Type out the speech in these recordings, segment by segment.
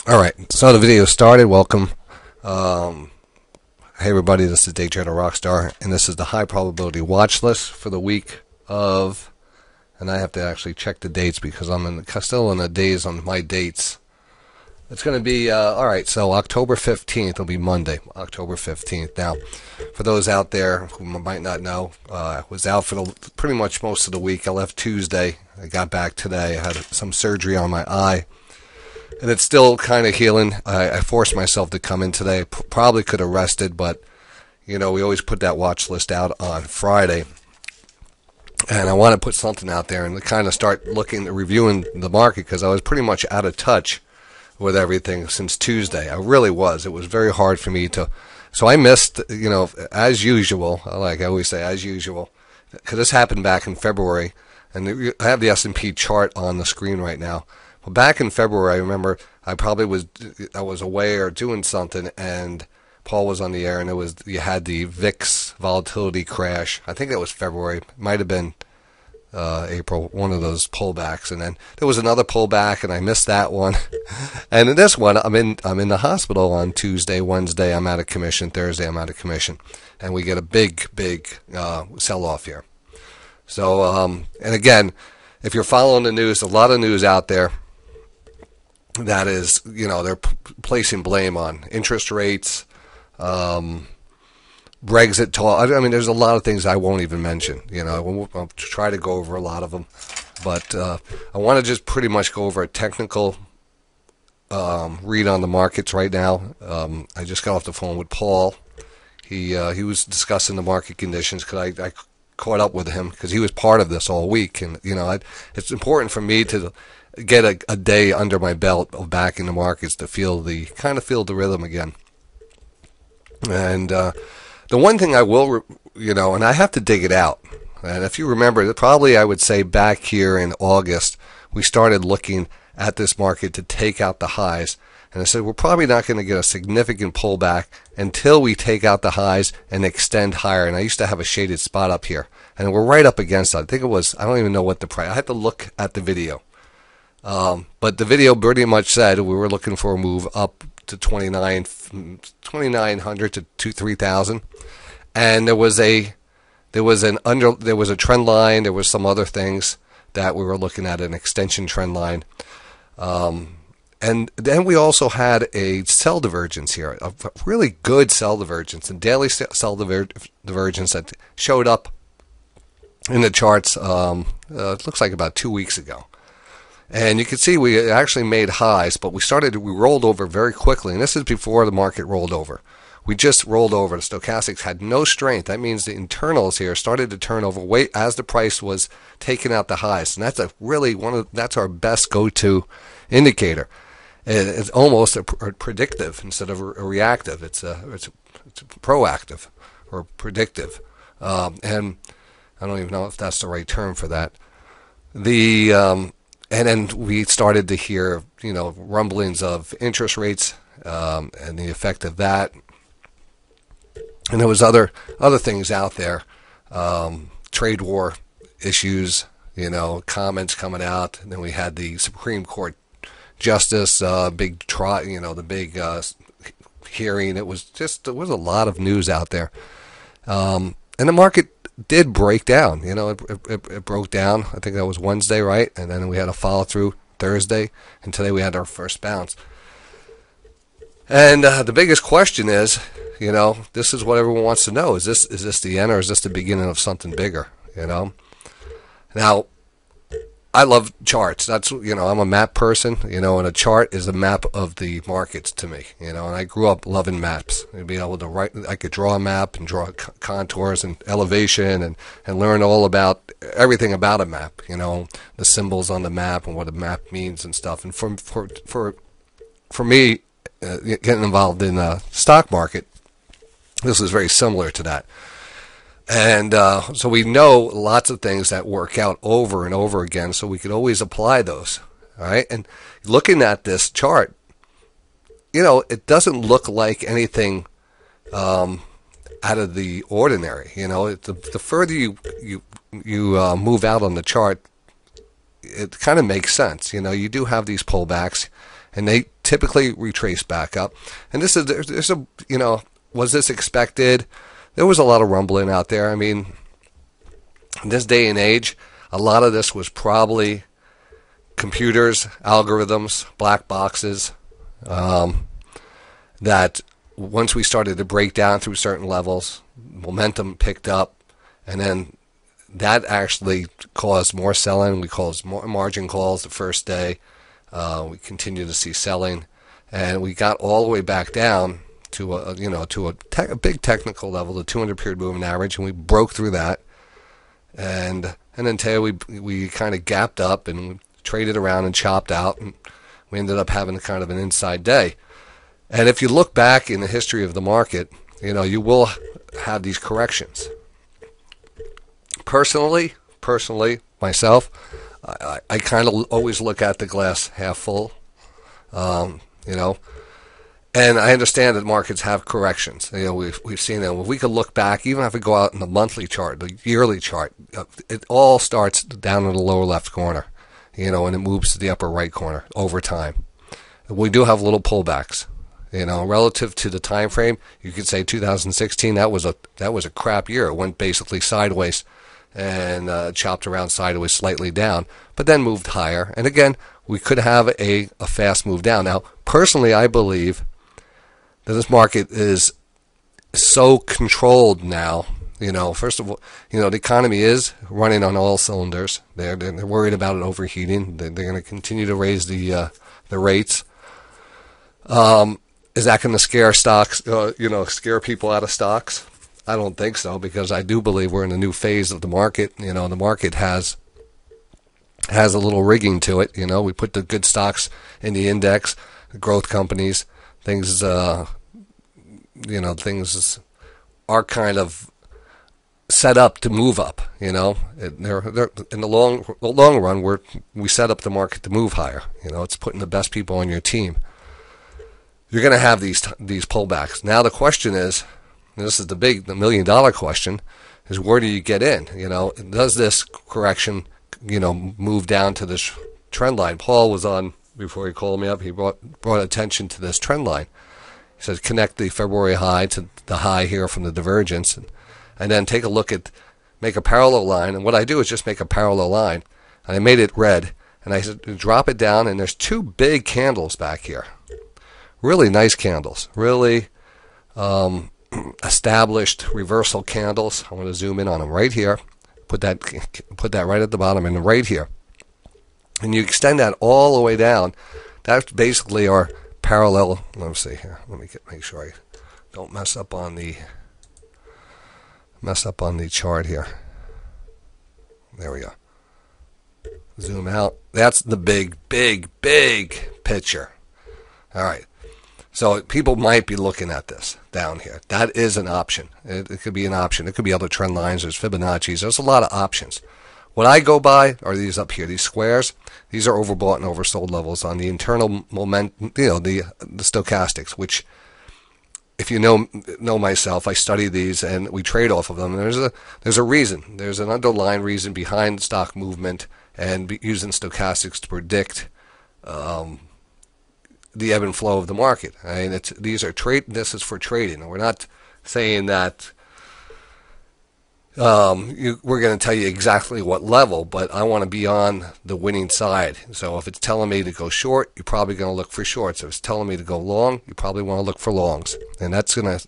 Alright, so the video started. Welcome. Hey everybody, this is DayTraderRockStar, and this is the high probability watch list for the week of, and I have to actually check the dates because I'm still in the days on my dates. It's going to be, alright, so October 15th will be Monday, October 15th. Now, for those out there who might not know, I was out for pretty much most of the week. I left Tuesday. I got back today. I had some surgery on my eye, and it's still kind of healing. I forced myself to come in today. Probably could have rested, but, you know, we always put that watch list out on Friday. And I want to put something out there and kind of start reviewing the market because I was pretty much out of touch with everything since Tuesday. I really was. It was very hard for me to. So I missed, you know, as usual, like I always say, as usual, because this happened back in February. And I have the S&P chart on the screen right now. Well, back in February, I remember I was away or doing something, and Paul was on the air, and you had the VIX volatility crash. I think that was February. It might have been April, one of those pullbacks, and then there was another pullback, and I missed that one. And in this one, I'm in the hospital on Tuesday, Wednesday. I'm out of commission. Thursday, I'm out of commission, and we get a big sell-off here. So, and again, if you're following the news, a lot of news out there that is, you know, they're placing blame on interest rates, Brexit talk. I mean, there's a lot of things I won't even mention. You know, I'll try to go over a lot of them, but I want to just pretty much go over a technical read on the markets right now. I just got off the phone with Paul. He was discussing the market conditions because I caught up with him because he was part of this all week, and you know, it's important for me to get a day under my belt of back in the markets to feel the rhythm again. And the one thing I will, you know, and I have to dig it out. And if you remember, probably I would say back here in August, we started looking at this market to take out the highs. And I said, we're probably not going to get a significant pullback until we take out the highs and extend higher. And I used to have a shaded spot up here. And we're right up against that. I think it was, I don't even know what the price, I had to look at the video. But the video pretty much said we were looking for a move up to 2,900 to 3,000. And there was a trend line. There was some other things that we were looking at, an extension trend line. And then we also had a sell divergence here, a really good sell divergence, and daily sell divergence that showed up in the charts, it looks like about 2 weeks ago. And you can see we actually made highs, but we rolled over very quickly, and this is before the market rolled over. We just rolled over. The stochastics had no strength. That means the internals here started to turn over weight as the price was taking out the highs, and that's that's our best go-to indicator. It's almost a predictive instead of a reactive. It's proactive or predictive, and I don't even know if that's the right term for that. And then we started to hear, you know, rumblings of interest rates and the effect of that. And there was other things out there, trade war issues, you know, comments coming out. And then we had the Supreme Court Justice, the big hearing. There was a lot of news out there, and the market did break down. You know, it broke down. I think that was Wednesday, right? And then we had a follow through Thursday, and today we had our first bounce. And the biggest question is, you know, this is what everyone wants to know: is this the end, or is this the beginning of something bigger? You know, now I love charts. That's, you know, I'm a map person, you know, and a chart is a map of the markets to me, you know, and I grew up loving maps. Being able to write, I could draw a map and draw contours and elevation and learn all about everything about a map, you know, the symbols on the map and what a map means and stuff. And for me, getting involved in the stock market, this is very similar to that. And so we know lots of things that work out over and over again, so we could always apply those. All right, and looking at this chart, you know, it doesn't look like anything out of the ordinary. You know, the further you move out on the chart, it kind of makes sense. You know, you do have these pullbacks, and they typically retrace back up. And there's a, was this expected? There was a lot of rumbling out there. I mean, in this day and age, a lot of this was probably computers, algorithms, black boxes, that once we started to break down through certain levels, momentum picked up, and then that actually caused more selling. We caused more margin calls the first day. We continued to see selling, and we got all the way back down to a big technical level, the 200-period moving average, and we broke through that. And then today we kind of gapped up and traded around and chopped out, and we ended up having kind of an inside day. And if you look back in the history of the market, you will have these corrections. Personally, myself, I kind of always look at the glass half full, and I understand that markets have corrections. We've seen them. If we could look back, even if we go out in the monthly chart, the yearly chart, it all starts down in the lower left corner, and it moves to the upper right corner over time. We do have little pullbacks. Relative to the time frame, you could say 2016, that was a crap year. It went basically sideways and chopped around sideways slightly down, but then moved higher. And again, we could have a fast move down. Now, personally, I believe that this market is so controlled now. First of all, the economy is running on all cylinders. They're worried about it overheating. They're going to continue to raise the rates. Is that going to scare stocks? Scare people out of stocks? I don't think so, because I do believe we're in a new phase of the market. The market has a little rigging to it. We put the good stocks in the index, the growth companies, things. Things are kind of set up to move up. They're in the long run, we set up the market to move higher. It's putting the best people on your team. You're going to have these pullbacks. Now the question is, and this is the $1 million question, is where do you get in? Does this correction, move down to this trend line? Paul was on before he called me up. He brought attention to this trend line. He said connect the February high to the high here from the divergence, and then take a look at, make a parallel line. And what I do is just make a parallel line, and I made it red, and I said drop it down, and there's two big candles back here. Really nice candles, really established reversal candles. I want to zoom in on them right here. Put that right at the bottom and right here. And you extend that all the way down. That's basically our parallel. Let me see here. Let me make sure I don't mess up on the chart here. There we go. Zoom out. That's the big picture. All right. So people might be looking at this down here. That is an option. It could be an option. It could be other trend lines. There's Fibonacci's. There's a lot of options. What I go by are these up here, these squares. These are overbought and oversold levels on the internal momentum, the stochastics, which, if you know myself, I study these and we trade off of them. And there's a reason. There's an underlying reason behind stock movement and using stochastics to predict the ebb and flow of the market. I mean, this is for trading. We're not saying that we're going to tell you exactly what level, but I want to be on the winning side. So if it's telling me to go short, you're probably going to look for shorts. If it's telling me to go long, you probably want to look for longs. And that's going to,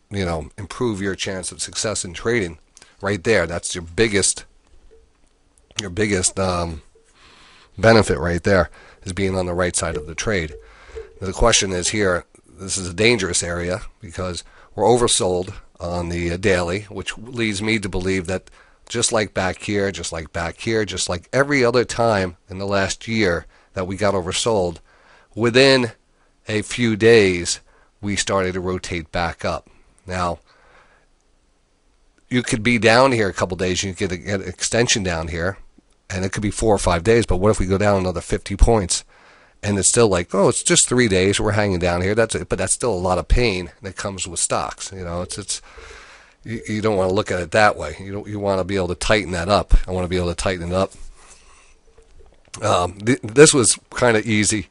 improve your chance of success in trading right there. That's your biggest benefit right there, is being on the right side of the trade. The question is here, this is a dangerous area because we're oversold on the daily, which leads me to believe that just like back here, just like every other time in the last year that we got oversold, within a few days we started to rotate back up. Now, you could be down here a couple days, you get an extension down here, and it could be 4 or 5 days, but what if we go down another 50 points? And it's still like, oh, it's just 3 days. We're hanging down here. That's it. But that's still a lot of pain that comes with stocks. You don't want to look at it that way. You want to be able to tighten that up. I want to be able to tighten it up. This was kind of easy.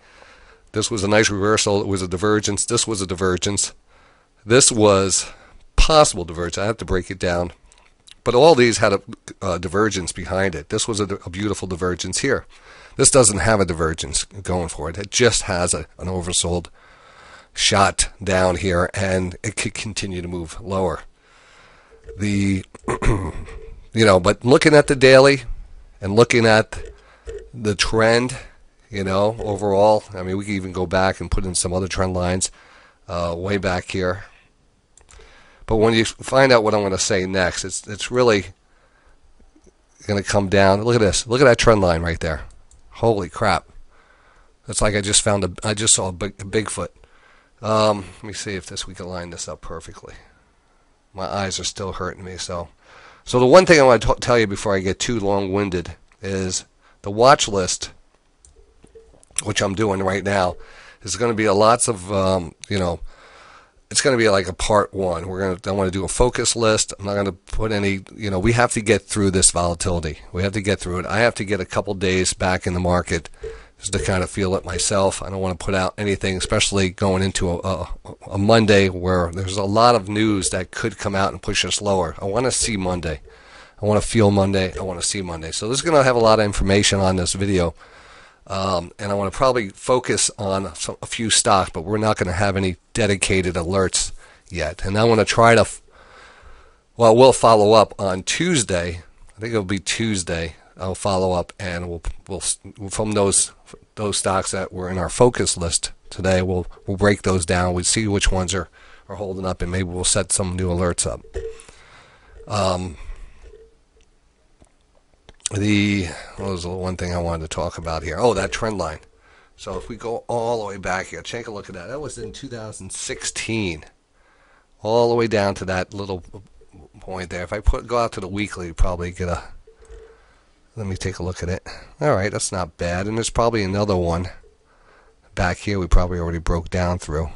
This was a nice reversal. It was a divergence. This was a divergence. This was possible divergence. I have to break it down. But all these had a divergence behind it. This was a beautiful divergence here. This doesn't have a divergence going for it. It just has an oversold shot down here, and it could continue to move lower. But looking at the daily and looking at the trend, overall, I mean, we can even go back and put in some other trend lines way back here. But when you find out what I'm going to say next, it's really going to come down. Look at this. Look at that trend line right there. Holy crap! It's like I just saw a Bigfoot. Let me see if we can line this up perfectly. My eyes are still hurting me. So the one thing I want to tell you before I get too long-winded is the watch list, which I'm doing right now, is going to be lots of it's going to be like a part one. I want to do a focus list. I'm not going to put any, we have to get through this volatility. We have to get through it. I have to get a couple days back in the market just to kind of feel it myself. I don't want to put out anything, especially going into a Monday where there's a lot of news that could come out and push us lower. I want to see Monday. I want to feel Monday. I want to see Monday. So this is going to have a lot of information on this video. And I want to probably focus on a few stocks, but we're not going to have any dedicated alerts yet. And I want to try to, we'll follow up on Tuesday. I think it'll be Tuesday. I'll follow up, and we'll from those stocks that were in our focus list today, we'll break those down. We'll see which ones are holding up, and maybe we'll set some new alerts up. What was the one thing I wanted to talk about here? Oh, that trend line. So if we go all the way back here, take a look at that. That was in 2016, all the way down to that little point there. If I go out to the weekly, you probably get a. Let me take a look at it. All right, that's not bad. And there's probably another one back here we probably already broke down through.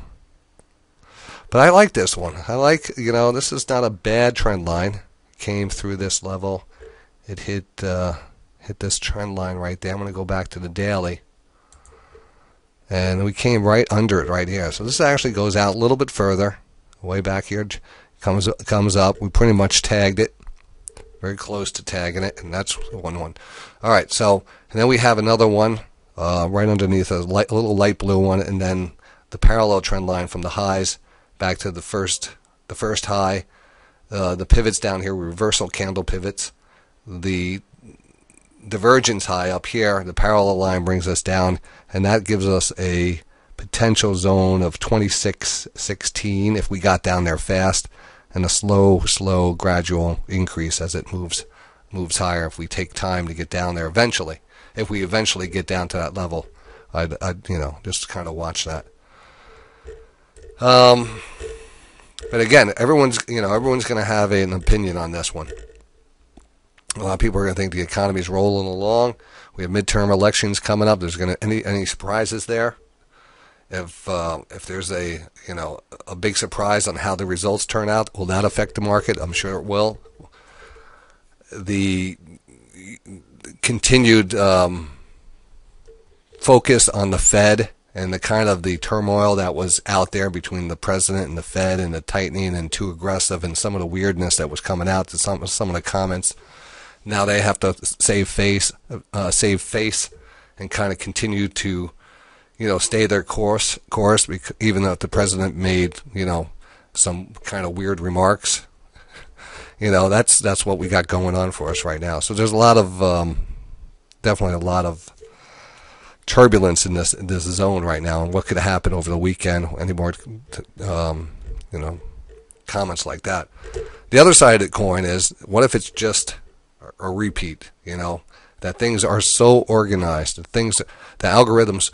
But I like this one. I like, this is not a bad trend line. Came through this level. It hit this trend line right there. I'm going to go back to the daily. And we came right under it right here. So this actually goes out a little bit further. Way back here. Comes up. We pretty much tagged it. Very close to tagging it. And that's one. All right. So, and then we have another one right underneath, a little light blue one. And then the parallel trend line from the highs back to the first high. The pivots down here, reversal candle pivots. The divergence high up here, the parallel line brings us down, and that gives us a potential zone of 26.16 if we got down there fast, and a slow gradual increase as it moves higher if we take time to get down there eventually. If we eventually get down to that level, I'd just kind of watch that. But again, everyone's going to have an opinion on this one. A lot of people are going to think the economy is rolling along. We have midterm elections coming up. There's going to any surprises there? If there's a big surprise on how the results turn out, will that affect the market? I'm sure it will. The continued focus on the Fed and the kind of the turmoil that was out there between the president and the Fed, and the tightening and too aggressive, and some of the weirdness that was coming out to some of the comments. Now they have to save face, and kind of continue to, stay their course. Even though the president made, some kind of weird remarks. That's what we got going on for us right now. So there's a lot of, definitely a lot of turbulence in this zone right now, and what could happen over the weekend. Any more, comments like that. The other side of the coin is, what if it's just a repeat, that things are so organized, the algorithms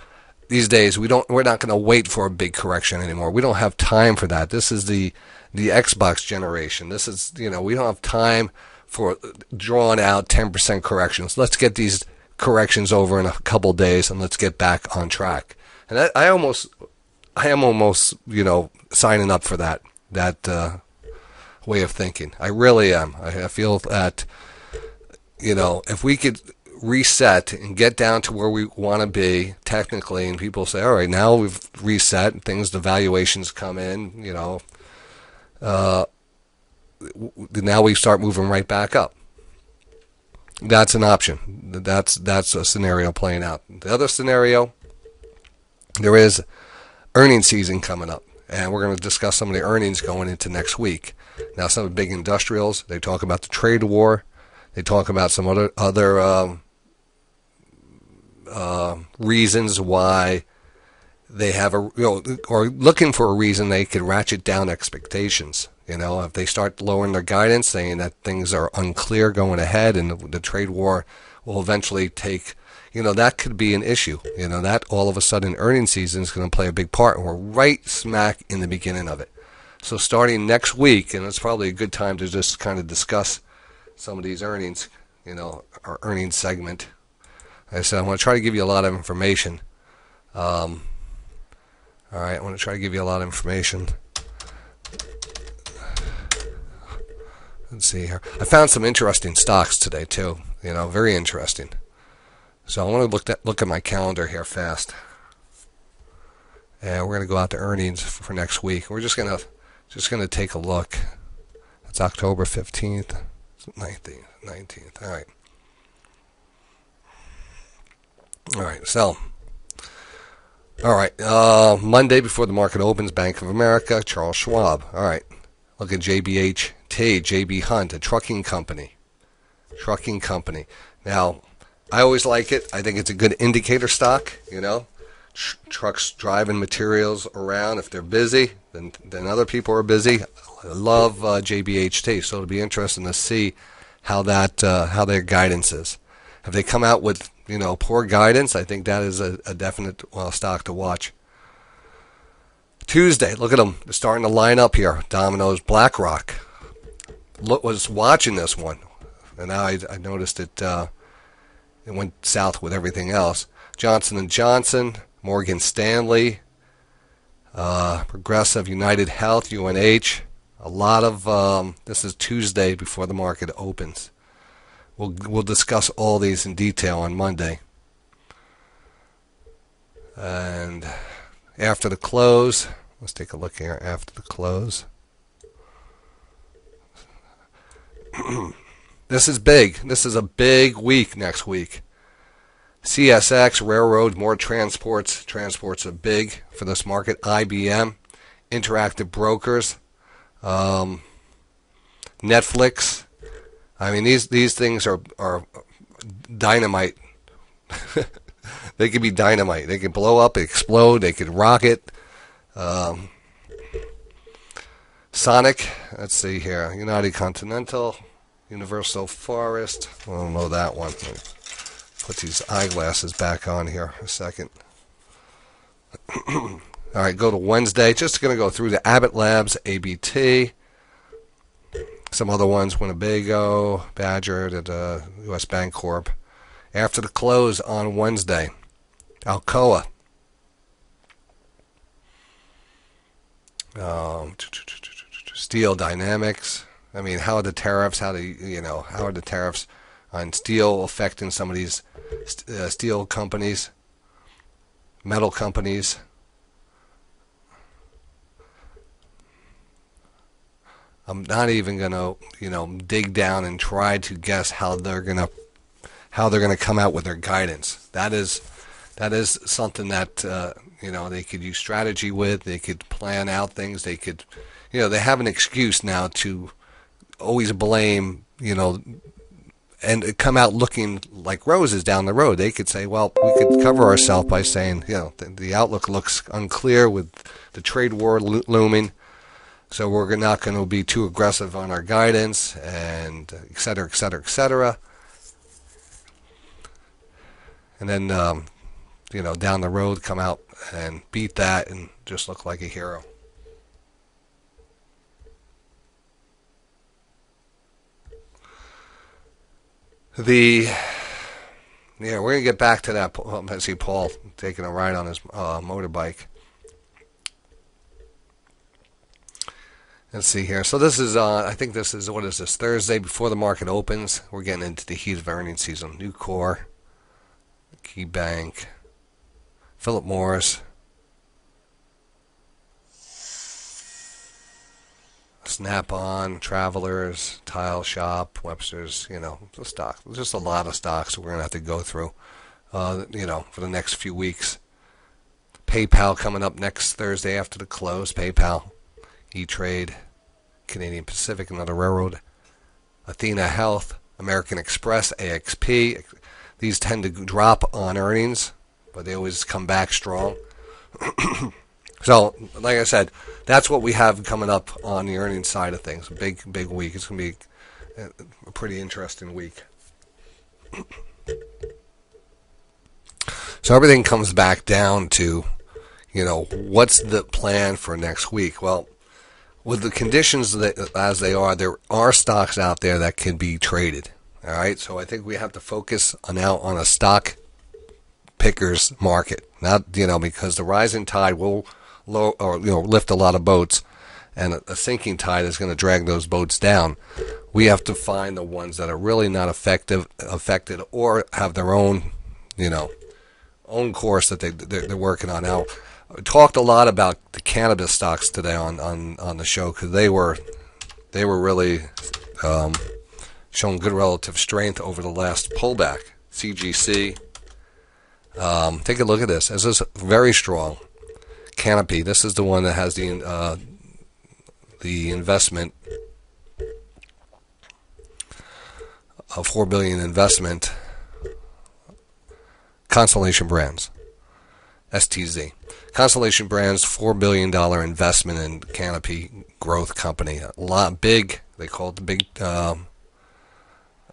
these days, we're not going to wait for a big correction anymore. We don't have time for that. This is the Xbox generation. This is, we don't have time for drawn out 10% corrections. Let's get these corrections over in a couple days, and let's get back on track. And I am almost, signing up for that way of thinking. I really am. I feel that, if we could reset and get down to where we want to be technically, and people say, all right, now we've reset things, the valuations come in, now we start moving right back up. That's an option. That's a scenario playing out. The other scenario, there is earnings season coming up, and we're going to discuss some of the earnings going into next week. Now, some of the big industrials, they talk about the trade war. They talk about some other reasons why they have or looking for a reason they could ratchet down expectations. If they start lowering their guidance, saying that things are unclear going ahead, and the trade war will eventually take, that could be an issue. That all of a sudden earnings season is going to play a big part, and we're right smack in the beginning of it. So starting next week, and it's probably a good time to just kind of discuss some of these earnings, our earnings segment. Like I said, I'm going to try to give you a lot of information. All right, I want to try to give you a lot of information. Let's see here. I found some interesting stocks today too. Very interesting. So I want to look at my calendar here fast, and we're going to go out to earnings for next week. We're just going to take a look. It's October 15th, 19th. All right. So. All right. Monday before the market opens, Bank of America, Charles Schwab. All right. Look at JBH. JB Hunt, a trucking company. Now, I always like it. I think it's a good indicator stock. Trucks driving materials around. If they're busy, then other people are busy. I love JBHT, so it'll be interesting to see how their guidance is. If they come out with poor guidance, I think that is a definite stock to watch. Tuesday, look at them. They're starting to line up here. Domino's, BlackRock. Was watching this one, and now I noticed it went south with everything else. Johnson & Johnson, Morgan Stanley, Progressive, United Health, UNH. A lot of this is Tuesday before the market opens. We'll discuss all these in detail on Monday. And after the close, let's take a look here. After the close. This is big. This is a big week next week. CSX, railroads, more transports. Transports are big for this market. IBM, Interactive Brokers, Netflix. I mean, these things are dynamite. They could be dynamite. They could blow up, explode. They could rocket. Sonic, let's see here. United Continental, Universal Forest. I don't know that one. Put these eyeglasses back on here a second. All right, go to Wednesday. Just going to go through the Abbott Labs, ABT. Some other ones, Winnebago, Badger, the U.S. Bank Corp. After the close on Wednesday, Alcoa. Steel Dynamics. I mean, how are the tariffs? How are the tariffs on steel affecting some of these steel companies, metal companies? I'm not even gonna, dig down and try to guess how they're gonna come out with their guidance. That is something that they could use strategy with. They could plan out things. They could, they have an excuse now to always blame, and come out looking like roses down the road. They could say, well, we could cover ourselves by saying, the outlook looks unclear with the trade war looming. So we're not going to be too aggressive on our guidance, and et cetera, et cetera, et cetera. And then, down the road, come out and beat that and just look like a hero. We're going to get back to that. I see Paul taking a ride on his motorbike. Let's see here. So this is, I think this is, what is this, Thursday before the market opens. We're getting into the heat of earnings season. Nucor, Key Bank, Philip Morris, Snap-on, Travelers, Tile Shop, Webster's, the stock. There's just a lot of stocks we're going to have to go through, for the next few weeks. PayPal coming up next Thursday after the close. PayPal, E-Trade, Canadian Pacific, another railroad, Athena Health, American Express, AXP. These tend to drop on earnings, but they always come back strong. So, like I said, that's what we have coming up on the earnings side of things. A big week. It's going to be a pretty interesting week. So everything comes back down to, what's the plan for next week? Well, with the conditions as they are, there are stocks out there that can be traded. All right, so I think we have to focus now on a stock pickers market, not because the rising tide will lift a lot of boats, and a sinking tide is going to drag those boats down. We have to find the ones that are really not affected, or have their own, own course that they're working on. Now, I talked a lot about the cannabis stocks today on the show because they were really showing good relative strength over the last pullback. CGC. Take a look at this. This is very strong. Canopy. This is the one that has the investment, a $4 billion investment. Constellation Brands, STZ. Constellation Brands, $4 billion investment in Canopy Growth Company. A lot big. They call it the big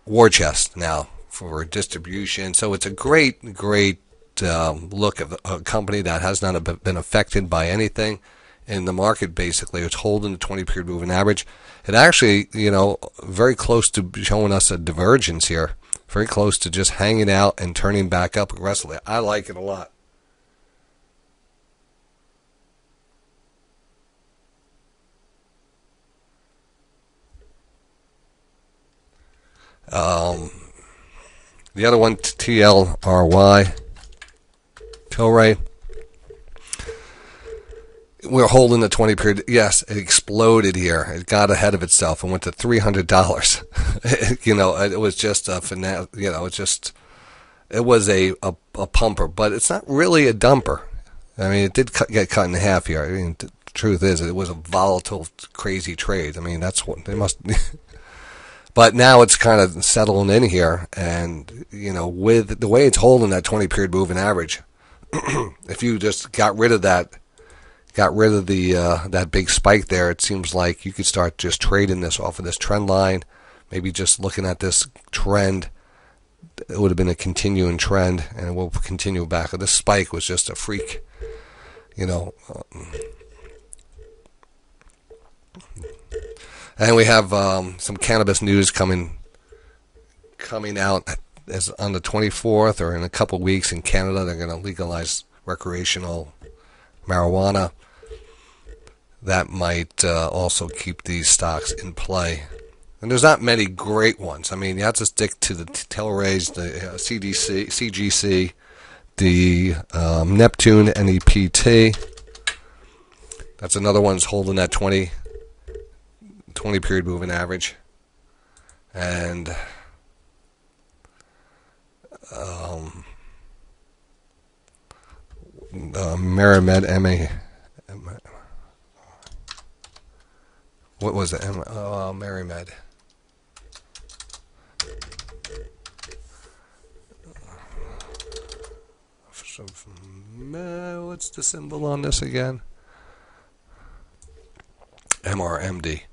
war chest now for distribution. So it's a great look at a company that has not been affected by anything in the market. Basically, it's holding the 20-period moving average. It actually, very close to showing us a divergence here. Very close to just hanging out and turning back up aggressively. I like it a lot. The other one, TLRY, TLRY. We're holding the 20 period. Yes, it exploded here. It got ahead of itself and went to $300. It was just a finale. It was a pumper, but it's not really a dumper. I mean, it did get cut in half here. I mean, the truth is, it was a volatile, crazy trade. I mean, that's what they must. But now it's kind of settling in here, and with the way it's holding that 20 period moving average, if you just got rid of the that big spike there, it seems like you could start just trading this off of this trend line. Maybe just looking at this trend, it would have been a continuing trend, and it will continue back. This spike was just a freak, And we have some cannabis news coming out as on the 24th, or in a couple of weeks in Canada. They're going to legalize recreational marijuana. That might also keep these stocks in play. And there's not many great ones. I mean, you have to stick to the TLRYs, the CGC, the Neptune, NEPT. That's another one's holding that 20 period moving average. And Marimed, what was it? Marimed. What's the symbol on this again? MRMD.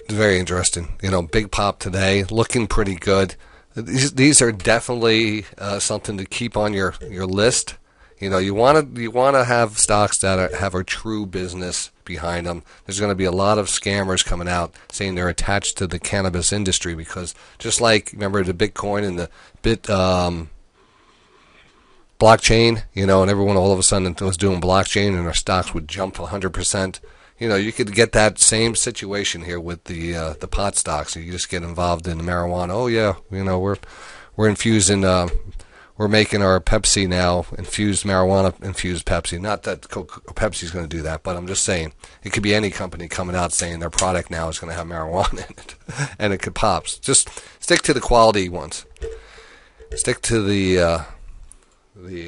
Very interesting. Big pop today, looking pretty good. These are definitely something to keep on your list. You want to have stocks that have a true business behind them. There's going to be a lot of scammers coming out saying they're attached to the cannabis industry, because just like, remember the Bitcoin and the blockchain, and everyone all of a sudden was doing blockchain and their stocks would jump 100%. You could get that same situation here with the pot stocks. You just get involved in the marijuana. Oh yeah, we're infusing. We're making our Pepsi now infused marijuana infused Pepsi. Not that Pepsi's going to do that, but I'm just saying it could be any company coming out saying their product now is going to have marijuana in it, and it could pop. Just stick to the quality ones. Stick to the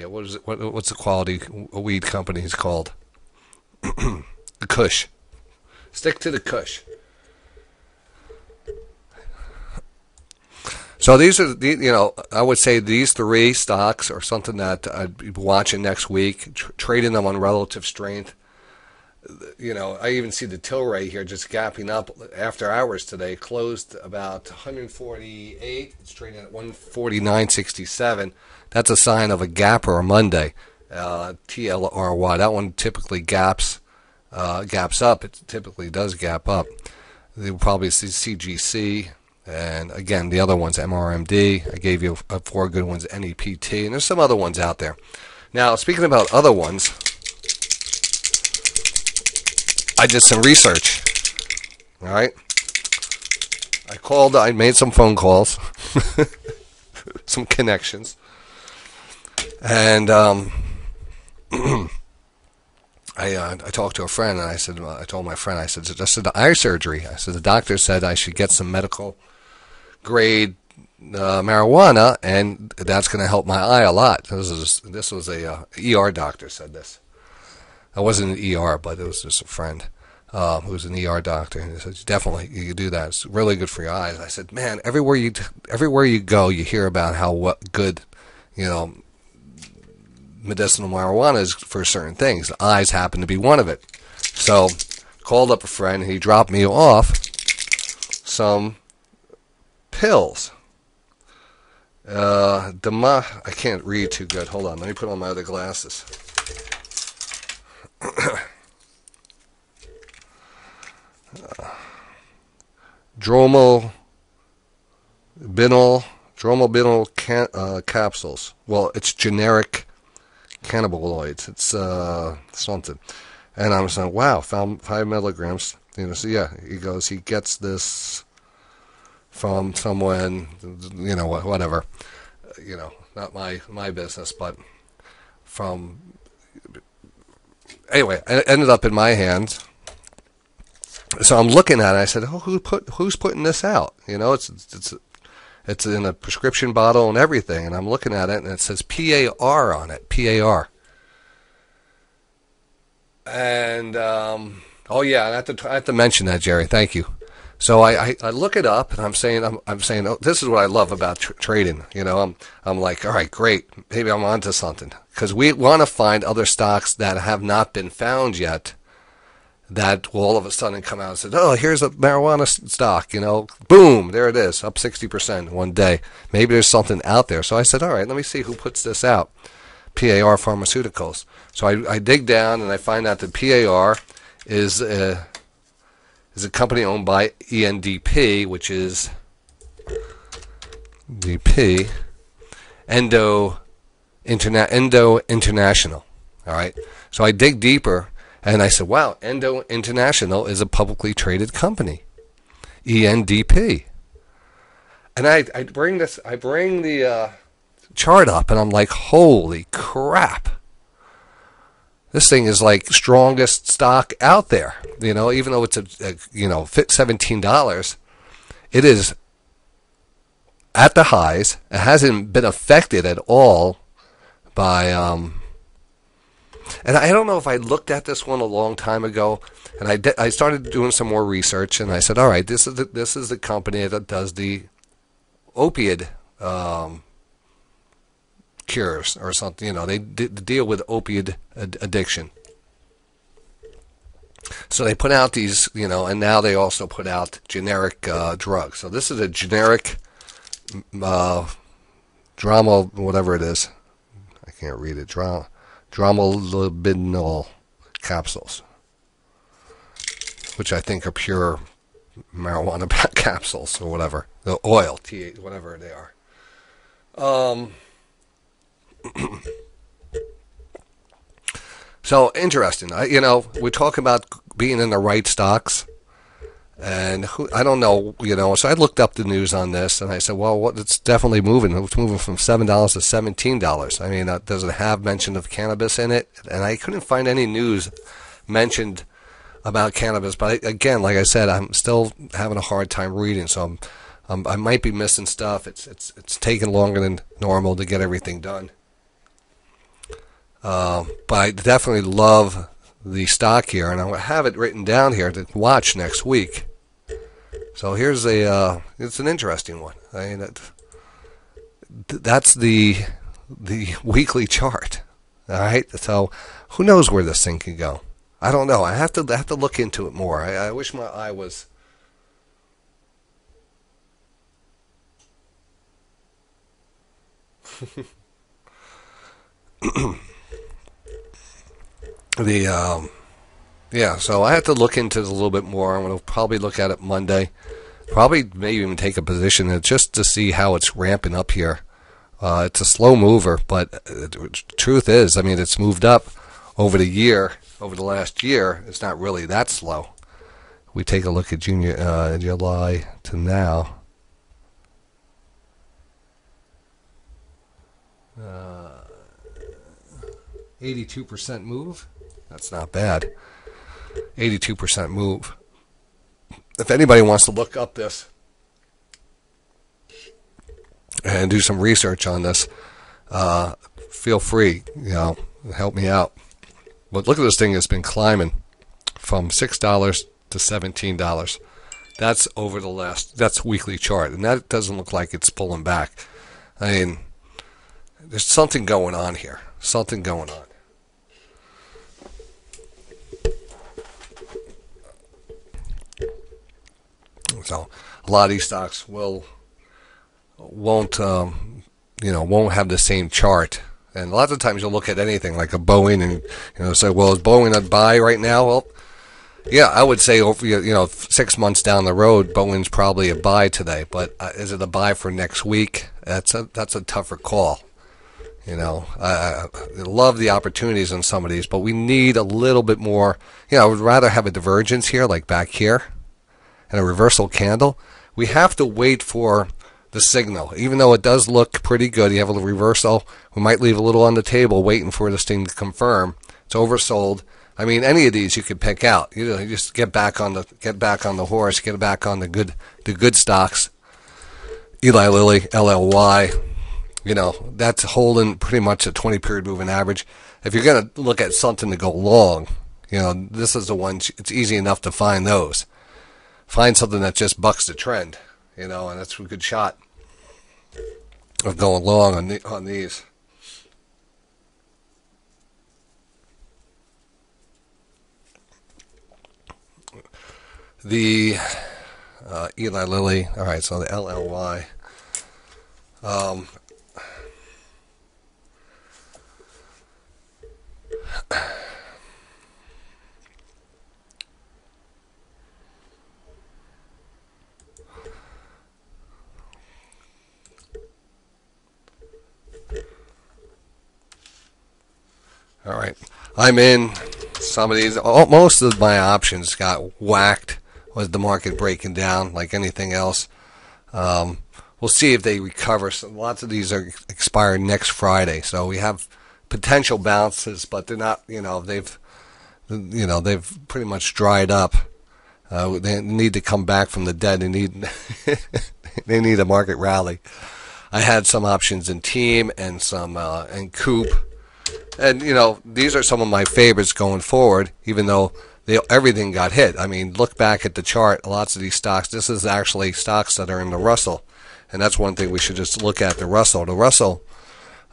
what is it? What's the quality weed company is called? The Kush. Stick to the Kush. So these are I would say these 3 stocks are something that I'd be watching next week, trading them on relative strength. I even see the TLRY here just gapping up after hours today. Closed about 148. It's trading at 149.67. That's a sign of a gap or a Monday. TLRY. That one typically gaps up. It typically does gap up. You'll probably see CGC. And again, the other ones, MRMD. I gave you 4 good ones, NEPT. And there's some other ones out there. Now, speaking about other ones, I did some research. All right. I made some phone calls, some connections. And I talked to a friend, and I told my friend, I said, just the eye surgery. I said, the doctor said I should get some medical grade marijuana, and that's going to help my eye a lot. This was a ER doctor said this. I wasn't an ER, but it was just a friend who was an ER doctor, and he said, definitely you can do that. It's really good for your eyes. I said, man, everywhere you go, you hear about how good, medicinal marijuana is for certain things. The eyes happen to be one of it. So called up a friend, and he dropped me off some pills. I can't read too good. Hold on, let me put on my other glasses. Dromobinyl capsules. Well, it's generic cannabinoids. It's something. And I'm saying, wow, found 5 milligrams. So yeah, he gets this from someone, whatever. Not my business, but from. Anyway, it ended up in my hands. So I'm looking at it. I said, "Oh, who's putting this out?" It's in a prescription bottle and everything. And I'm looking at it, and it says PAR on it. PAR. And oh yeah, I have to mention that, Jerry. Thank you. So I look it up, and I'm saying, oh, this is what I love about trading. I'm like, all right, great. Maybe I'm onto something, because we want to find other stocks that have not been found yet, that will all of a sudden come out and say, oh, here's a marijuana stock. Boom, there it is, up 60% one day. Maybe there's something out there. So I said, all right, let me see who puts this out. PAR Pharmaceuticals. So I dig down, and I find out that PAR is a company owned by ENDP, which is DP, Endo International. All right. So I dig deeper, and I said, wow, Endo International is a publicly traded company, ENDP. And I bring the chart up, and I'm like, holy crap. This thing is like strongest stock out there. Even though it's fit $17, it is at the highs. It hasn't been affected at all by and I don't know if I looked at this one a long time ago, and I started doing some more research, and I said, all right, this is the company that does the opiate cures or something. They deal with opiate addiction. So they put out these, and now they also put out generic drugs. So this is a generic drama, whatever it is. I can't read it. Dromobinyl capsules, which I think are pure marijuana capsules or whatever. The oil, whatever they are. So interesting. We talk about being in the right stocks, and I don't know. So I looked up the news on this, and I said, well, it's definitely moving. It's moving from $7 to $17. I mean, does it have mention of cannabis in it? And I couldn't find any news mentioned about cannabis. But again, like I said, I'm still having a hard time reading, so I might be missing stuff. It's taking longer than normal to get everything done. But I definitely love the stock here, and I have it written down here to watch next week. So here's it's an interesting one. I mean, that's the weekly chart. All right, so who knows where this thing can go? I don't know. I have to look into it more. I wish my eye was. So I have to look into it a little bit more. I'm going to probably look at it Monday. Probably maybe even take a position in it just to see how it's ramping up here. It's a slow mover, but the truth is, I mean, it's moved up over the last year. It's not really that slow. We take a look at July to now. 82% move. That's not bad. 82% move. If anybody wants to look up this and do some research on this, feel free. Help me out. But look at this thing. It's been climbing from $6 to $17. That's over that's weekly chart, and that doesn't look like it's pulling back. I mean, there's something going on here. Something going on. So a lot of these stocks won't have the same chart. And a lot of times you'll look at anything like a Boeing and say, well, is Boeing a buy right now? Well, yeah, I would say 6 months down the road, Boeing's probably a buy today. But is it a buy for next week? That's a tougher call. I love the opportunities on some of these, but we need a little bit more. I would rather have a divergence here, like back here, and a reversal candle. We have to wait for the signal. Even though it does look pretty good, you have a little reversal. We might leave a little on the table waiting for this thing to confirm. It's oversold. I mean, any of these you could pick out. You just get back on the horse, get back on the good stocks. Eli Lilly, LLY. That's holding pretty much a 20-period moving average. If you're going to look at something to go long, this is the one. It's easy enough to find those. Find something that just bucks the trend, and that's a good shot of going long on these. The Eli Lilly. All right, so the LLY. All right, I'm in some of these. Most of my options got whacked with the market breaking down like anything else. We'll see if they recover. So lots of these are expired next Friday, so we have potential bounces, but they're not. They've pretty much dried up. They need to come back from the dead. They need they need a market rally. I had some options in Team and some in Coop. And, these are some of my favorites going forward, even though everything got hit. I mean, look back at the chart. Lots of these stocks, this is actually stocks that are in the Russell. And that's one thing we should just look at, the Russell. The Russell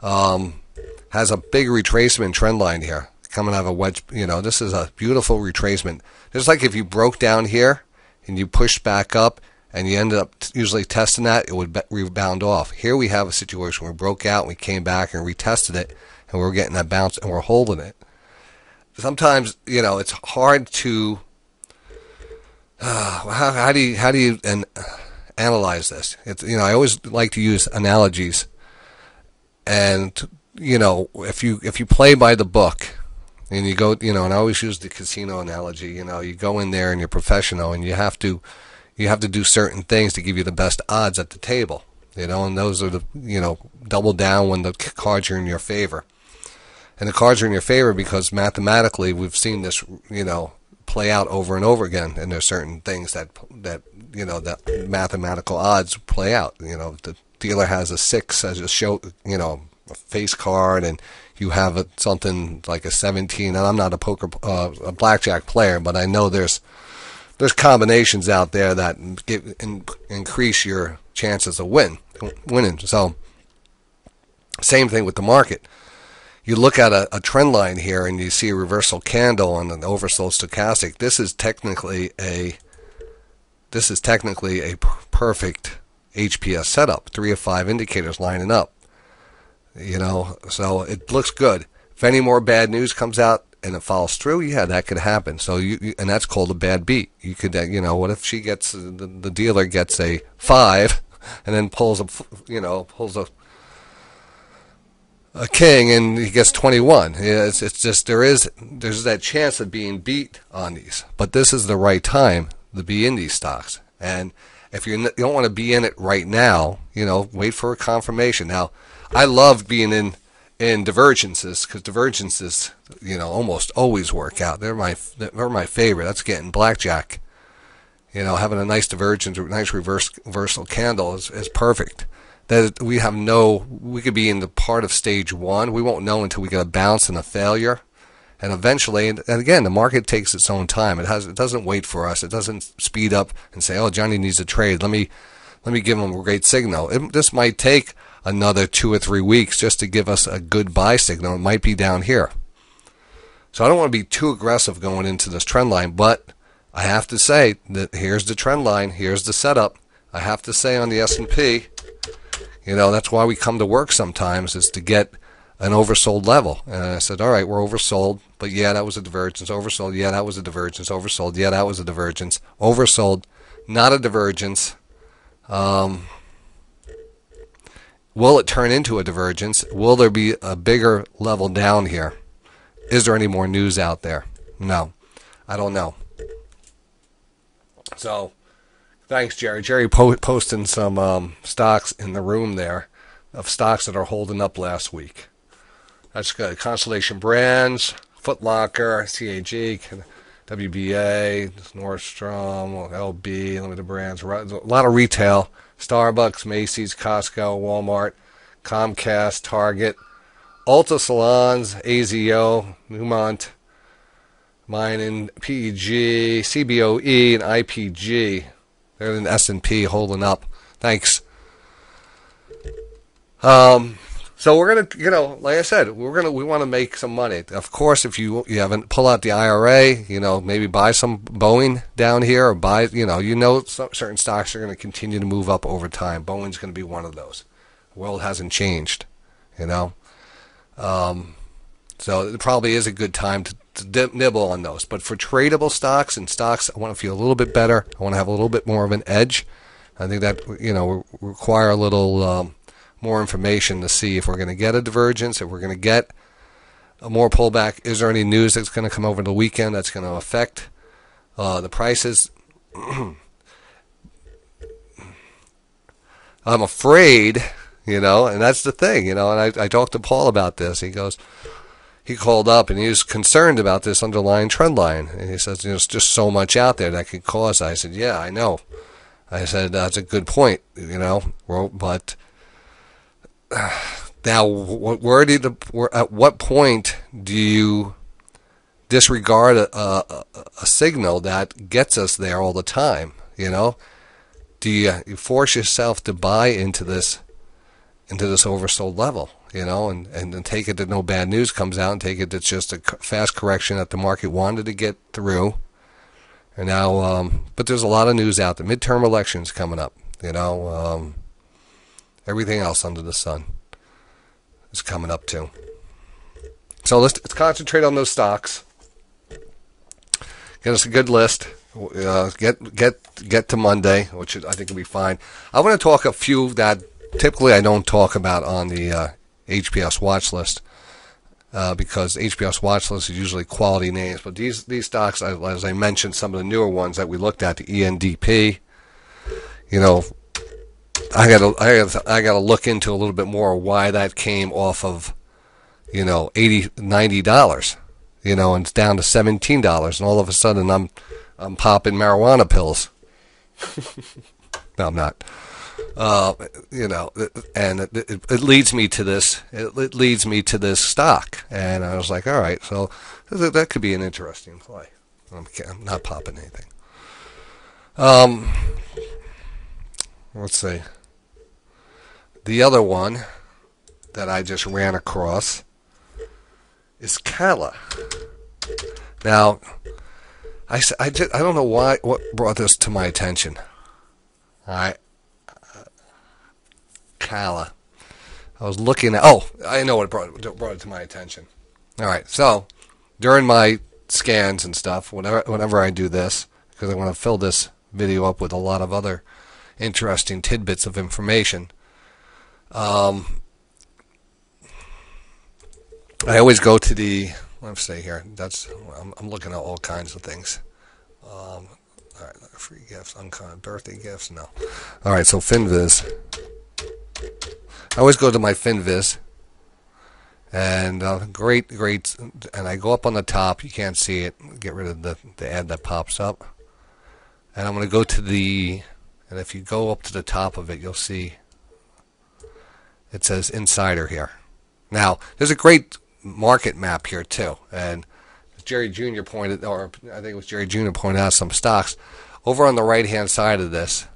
has a big retracement trend line here. Coming out of a wedge, this is a beautiful retracement. Just like if you broke down here and you pushed back up and you ended up usually testing that, it would rebound off. Here we have a situation where we broke out and we came back and retested it. And we're getting that bounce, and we're holding it. Sometimes, it's hard to. How do you analyze this? I always like to use analogies, and if you play by the book, And you go, and I always use the casino analogy. You go in there and you're professional, and you have to do certain things to give you the best odds at the table. And those are double down when the cards are in your favor. And the cards are in your favor because mathematically we've seen this, play out over and over again. And there's certain things that mathematical odds play out. The dealer has a 6 as a show, a face card, and you have something like a 17. And I'm not a blackjack player, but I know there's combinations out there that increase your chances of winning. So, same thing with the market. You look at a trend line here, and you see a reversal candle on an oversold stochastic. This is technically a perfect HPS setup. 3 of 5 indicators lining up. So it looks good. If any more bad news comes out and it follows through, yeah, that could happen. So and that's called a bad beat. You could, what if she gets the dealer gets a 5 and then pulls a king and he gets 21. Yeah, it's just there's that chance of being beat on these. But this is the right time to be in these stocks. And if you don't want to be in it right now, wait for a confirmation. Now, I love being in divergences because divergences, almost always work out. They're my favorite. That's getting blackjack. Having a nice divergence, nice reversal candle is perfect. That we could be in the part of stage 1. We won't know until we get a bounce and a failure. And eventually, and again, the market takes its own time. It doesn't wait for us. It doesn't speed up and say, "Oh, Johnny needs a trade. Let me give him a great signal." This might take another 2 or 3 weeks just to give us a good buy signal. It might be down here. So I don't want to be too aggressive going into this trend line, but I have to say that here's the trend line. Here's the setup. I have to say on the S&P, that's why we come to work sometimes, is to get an oversold level. And I said, all right, we're oversold, but yeah, that was a divergence. Oversold, yeah, that was a divergence. Oversold, yeah, that was a divergence. Oversold, not a divergence. Will it turn into a divergence? Will there be a bigger level down here? Is there any more news out there? No, I don't know. So, thanks, Jerry. Jerry posting some stocks in the room there of stocks that are holding up last week. That's good. Constellation Brands, Foot Locker, CAG, WBA, Nordstrom, LB, Limited Brands. A lot of retail. Starbucks, Macy's, Costco, Walmart, Comcast, Target, Ulta Salons, AZO, Newmont, Mining, PEG, CBOE, and IPG. They're in S&P holding up. Thanks. So we're gonna, like I said, we want to make some money. Of course, if you haven't pull out the IRA, maybe buy some Boeing down here, or buy, certain stocks are going to continue to move up over time. Boeing's going to be one of those. The world hasn't changed, So it probably is a good time to nibble on those. But for tradable stocks and stocks, I want to feel a little bit better. I want to have a little bit more of an edge. I think that require a little more information to see if we're going to get a divergence, if we're going to get a more pullback. Is there any news that's going to come over the weekend that's going to affect the prices? I'm afraid, and that's the thing, and I talked to Paul about this. He called up and he was concerned about this underlying trend line. And he says, there's just so much out there that could cause. I said, yeah, I know. I said, that's a good point, but now, at what point do you disregard a signal that gets us there all the time? Do you force yourself to buy into this oversold level? And take it that no bad news comes out, and take it that's just a fast correction that the market wanted to get through. And now, but there's a lot of news out there. Midterm elections coming up. Everything else under the sun is coming up too. So let's concentrate on those stocks. Get us a good list. Get to Monday, which I think will be fine. I want to talk a few that typically I don't talk about on the HPS watch list. because HPS watch list is usually quality names. But these stocks, as I mentioned, some of the newer ones that we looked at, the ENDP, you know, I gotta look into a little bit more why that came off of, you know, $90, you know, and it's down to $17, and all of a sudden I'm popping marijuana pills. No, I'm not. You know, and it leads me to this. It leads me to this stock, and I was like, all right, so that could be an interesting play. I'm not popping anything. Let's see. The other one that I just ran across is KAVA. Now, I don't know what brought this to my attention. All right. KAVA. I was looking at, I know what brought it to my attention. All right, so during my scans and stuff, whenever I do this, because I want to fill this video up with a lot of other interesting tidbits of information, I always go to the, let's see here, I'm looking at all kinds of things. All right, free gifts, uncommon birthday gifts, no. All right, so FinViz. I always go to my FinViz, and great, and I go up on the top. You can't see it. Get rid of the ad that pops up, and I'm going to go to and if you go up to the top of it, you'll see it says Insider here. Now, there's a great market map here too, and Jerry Jr. pointed, or I think it was Jerry Jr. pointed out some stocks over on the right-hand side of this.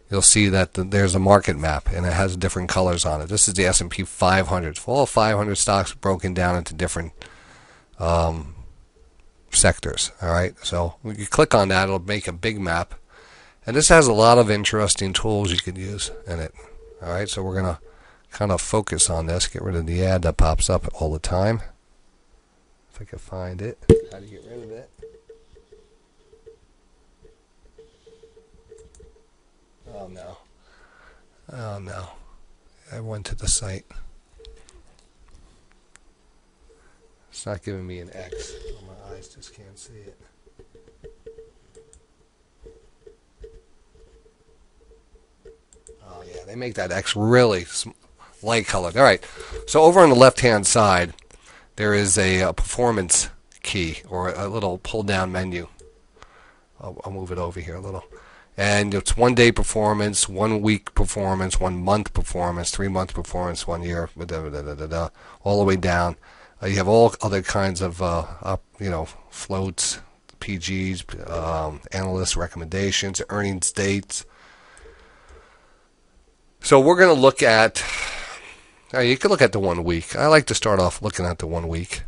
You'll see that there's a market map, and it has different colors on it. This is the S&P 500. It's all 500 stocks broken down into different sectors. All right, so when you click on that, it'll make a big map, and this has a lot of interesting tools you can use in it. All right, so we're gonna kind of focus on this. Get rid of the ad that pops up all the time. If I can find it. How do you get rid of it? Oh no. Oh no. I went to the site. It's not giving me an X. Oh, my eyes just can't see it. Oh yeah, they make that X really light colored. All right. So over on the left-hand side, there is a performance key, or a little pull-down menu. I'll move it over here a little. And it's 1 day performance, 1 week performance, 1 month performance, 3 month performance, 1 year, all the way down. You have all other kinds of, floats, PGs, analyst recommendations, earnings dates. So we're going to look at, you can look at the 1 week. I like to start off looking at the 1 week.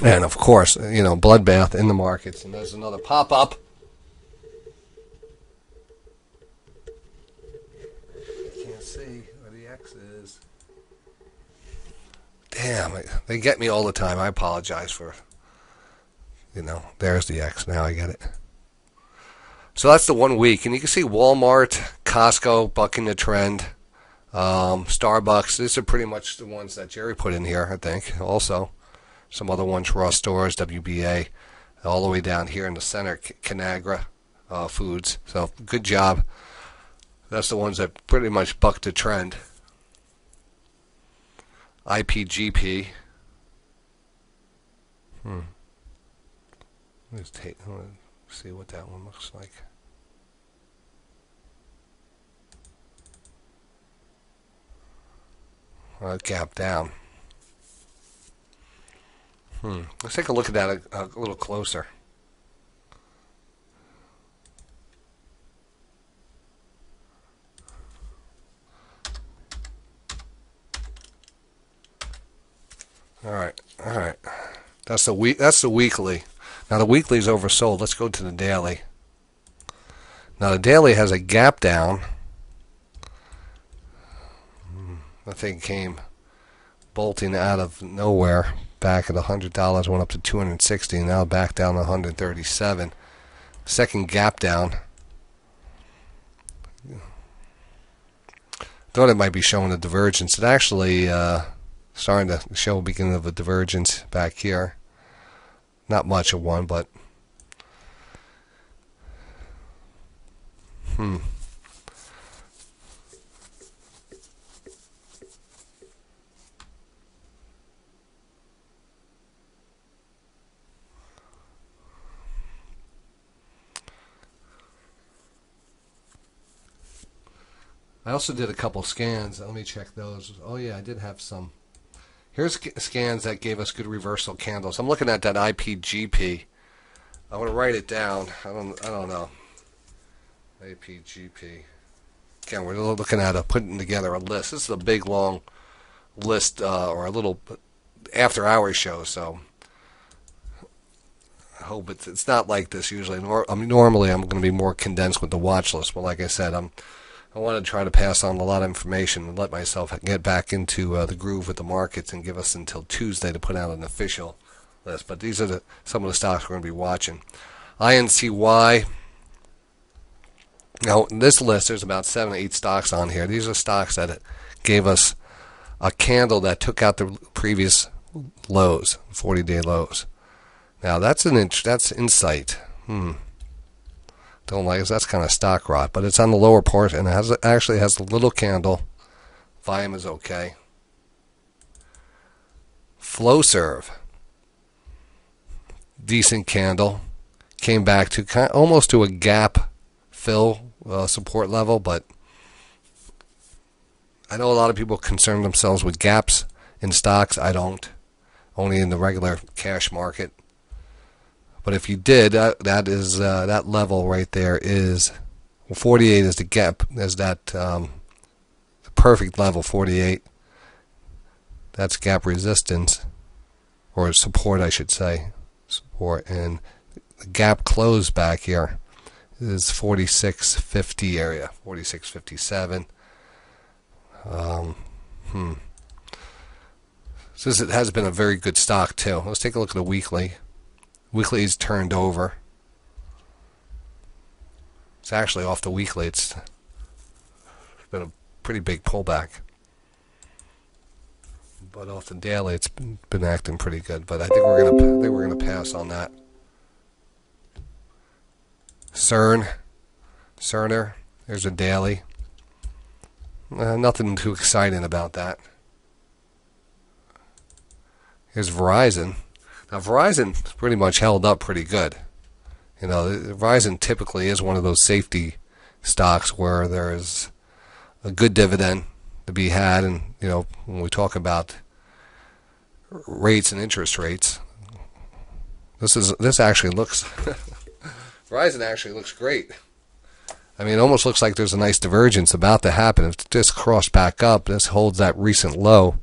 And of course, bloodbath in the markets. And there's another pop-up. Can't see where the X is. Damn, they get me all the time. I apologize for, there's the X. Now I get it. So that's the 1 week. And you can see Walmart, Costco bucking the trend. Starbucks. These are pretty much the ones that Jerry put in here, I think, also. Some other ones, Raw Stores, WBA, all the way down here in the center, Conagra Foods. So good job. That's the ones that pretty much bucked the trend. IPGP. Let's see what that one looks like. Gap down. Let's take a look at that a little closer. All right. That's the weekly. Now the weekly is oversold. Let's go to the daily. Now the daily has a gap down. The thing came bolting out of nowhere. Back at $100, went up to 260, now back down to 137. Second gap down. thought it might be showing a divergence. It actually starting to show a beginning of a divergence back here. Not much of one, but I also did a couple scans. Let me check those. Oh yeah, I did have some. Here's scans that gave us good reversal candles. I'm looking at that IPGP. I want to write it down. I don't know. IPGP. Again, we're looking at putting together a list. This is a big long list or a little after hours show. So I hope it's not like this usually. Normally I'm going to be more condensed with the watch list, but like I said, I want to try to pass on a lot of information and let myself get back into the groove with the markets and give us until Tuesday to put out an official list. But these are some of the stocks we're going to be watching. INCY. Now, in this list, there's about 7 or 8 stocks on here. These are stocks that gave us a candle that took out the previous lows, 40-day lows. Now, that's insight. Don't like it. That's kind of stock rot, but it's on the lower part and actually has a little candle. Volume is okay. Flowserve, decent candle. Came back to almost to a gap fill support level, but I know a lot of people concern themselves with gaps in stocks. I don't. Only in the regular cash market. But if you did, that level right there is 48 is the gap. There's that the perfect level, 48. That's gap resistance or support, I should say, support. And the gap close back here is 46.50 area, 46.57. So it has been a very good stock too. Let's take a look at the weekly. Weekly is turned over. It's actually off the weekly. It's been a pretty big pullback. But off the daily, it's been acting pretty good. But I think we're gonna pass on that. Cerner. There's a daily. Nothing too exciting about that. Here's Verizon. Now, Verizon pretty much held up pretty good. You know, Verizon typically is one of those safety stocks where there's a good dividend to be had. And, you know, when we talk about rates and interest rates, this actually looks, Verizon actually looks great. I mean, it almost looks like there's a nice divergence about to happen. If this crossed back up, this holds that recent low,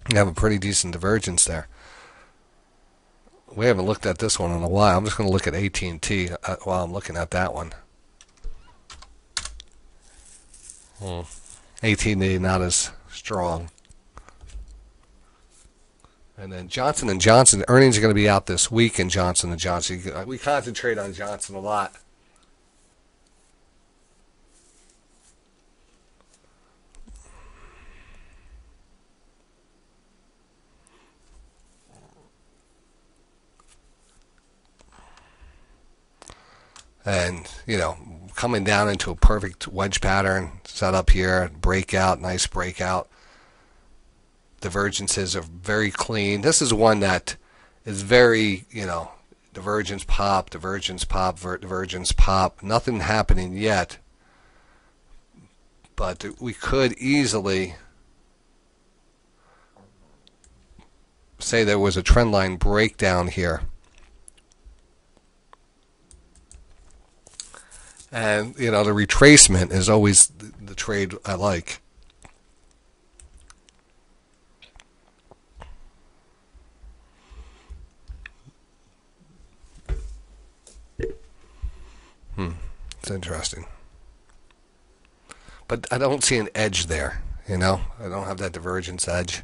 you have a pretty decent divergence there. We haven't looked at this one in a while. I'm just going to look at AT&T while I'm looking at that one. AT&T not as strong. And then Johnson & Johnson. Earnings are going to be out this week in Johnson & Johnson. We concentrate on Johnson a lot. And, you know, coming down into a perfect wedge pattern, set up here, breakout, nice breakout. Divergences are very clean. This is one that is very, you know, divergence pop, divergence pop, divergence pop. Nothing happening yet. But we could easily say there was a trend line breakdown here. And, you know, the retracement is always the trade I like. It's interesting. But I don't see an edge there, you know. I don't have that divergence edge.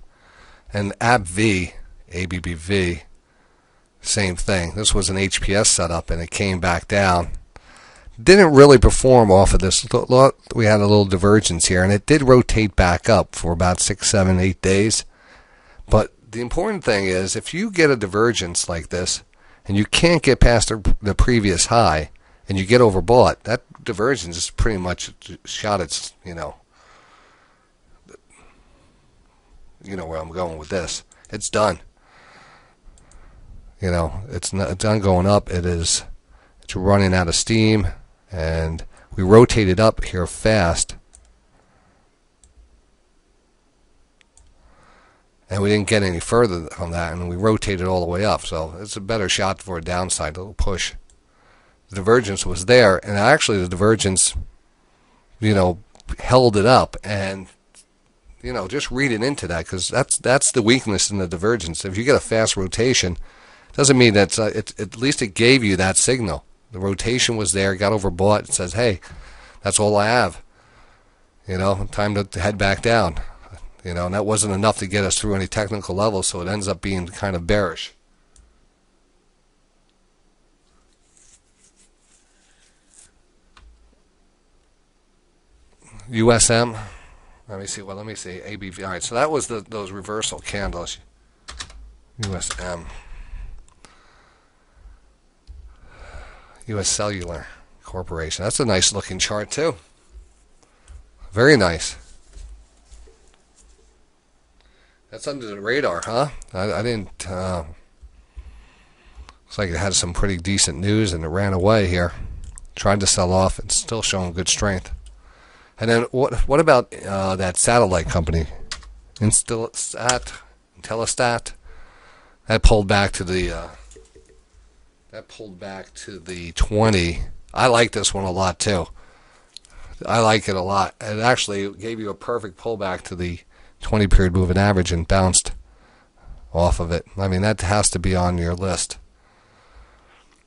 And ABBV, same thing. This was an HPS setup and it came back down. didn't really perform off of this. We had a little divergence here, and it did rotate back up for about 6, 7, 8 days. But the important thing is, if you get a divergence like this, and you can't get past the previous high, and you get overbought, that divergence is pretty much shot its, you know where I'm going with this. It's done. It's done going up. It's running out of steam, and we rotated up here fast, and we didn't get any further from that, and we rotated all the way up. So it's a better shot for a downside, a little push. The divergence was there, and actually the divergence, held it up, and just read it into that, because that's the weakness in the divergence. If you get a fast rotation, doesn't mean that's at least it gave you that signal. The rotation was there, got overbought. It says, hey, that's all I have. Time to head back down. And that wasn't enough to get us through any technical levels, so it ends up being kind of bearish. USM. Let me see. ABV. All right, so that was those reversal candles. USM. U.S. Cellular Corporation. That's a nice looking chart too. Very nice. That's under the radar, huh? I didn't. Looks like it had some pretty decent news and it ran away here. Tried to sell off. It's still showing good strength. And then what about that satellite company, Intelsat? That pulled back to the. That pulled back to the 20. I like this one a lot too. I like it a lot. It actually gave you a perfect pullback to the 20-period moving average and bounced off of it. I mean, that has to be on your list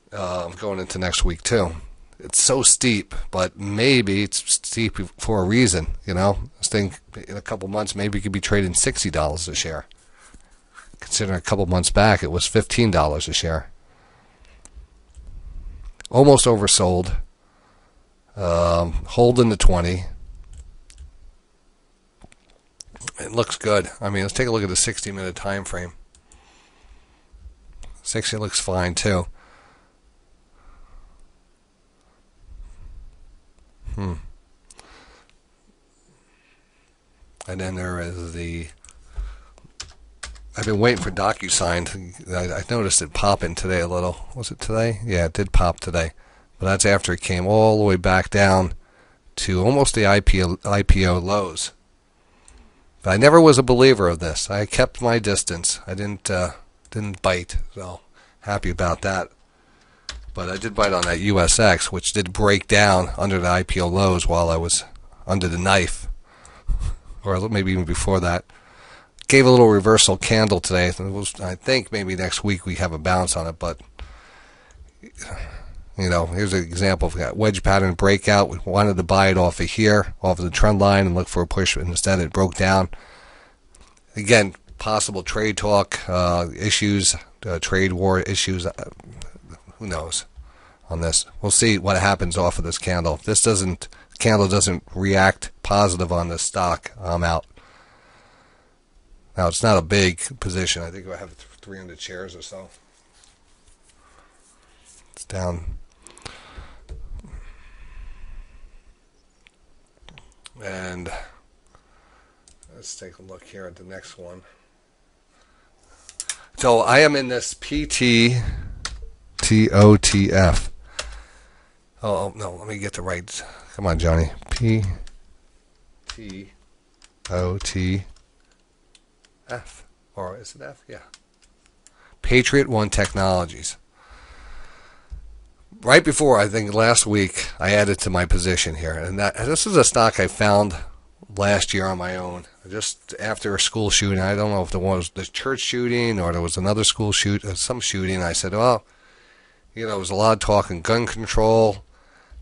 going into next week too. It's so steep, but maybe it's steep for a reason. This thing in a couple months maybe could be trading $60 a share. Considering a couple months back it was $15 a share. Almost oversold. Holding the 20. It looks good. I mean, let's take a look at the 60-minute time frame. 60 looks fine too. And then there is the. I've been waiting for DocuSign. I noticed it popping today a little. Was it today? Yeah, it did pop today. But that's after it came all the way back down to almost the IPO lows. But I never was a believer of this. I kept my distance. I didn't bite. So happy about that. But I did bite on that USX, which did break down under the IPO lows while I was under the knife. Or maybe even before that. Gave a little reversal candle today. I think maybe next week we have a bounce on it, but here's an example of that wedge pattern breakout. We wanted to buy it off of here, off of the trend line, and look for a push, but instead it broke down. Again, possible trade talk issues, trade war issues. Who knows on this? We'll see what happens off of this candle. If this candle doesn't react positive on this stock, I'm out. Now, it's not a big position. I think I have 300 shares or so. It's down. And let's take a look here at the next one. So I am in this PTOTF. Oh, no, let me get the right. Come on, Johnny. PTOTF. Or is it F? Yeah. Patriot One Technologies. Right before, I think last week, I added to my position here. And this is a stock I found last year on my own. Just after a school shooting. I don't know if there was the church shooting or there was another school some shooting. I said, well, there was a lot of talk in gun control.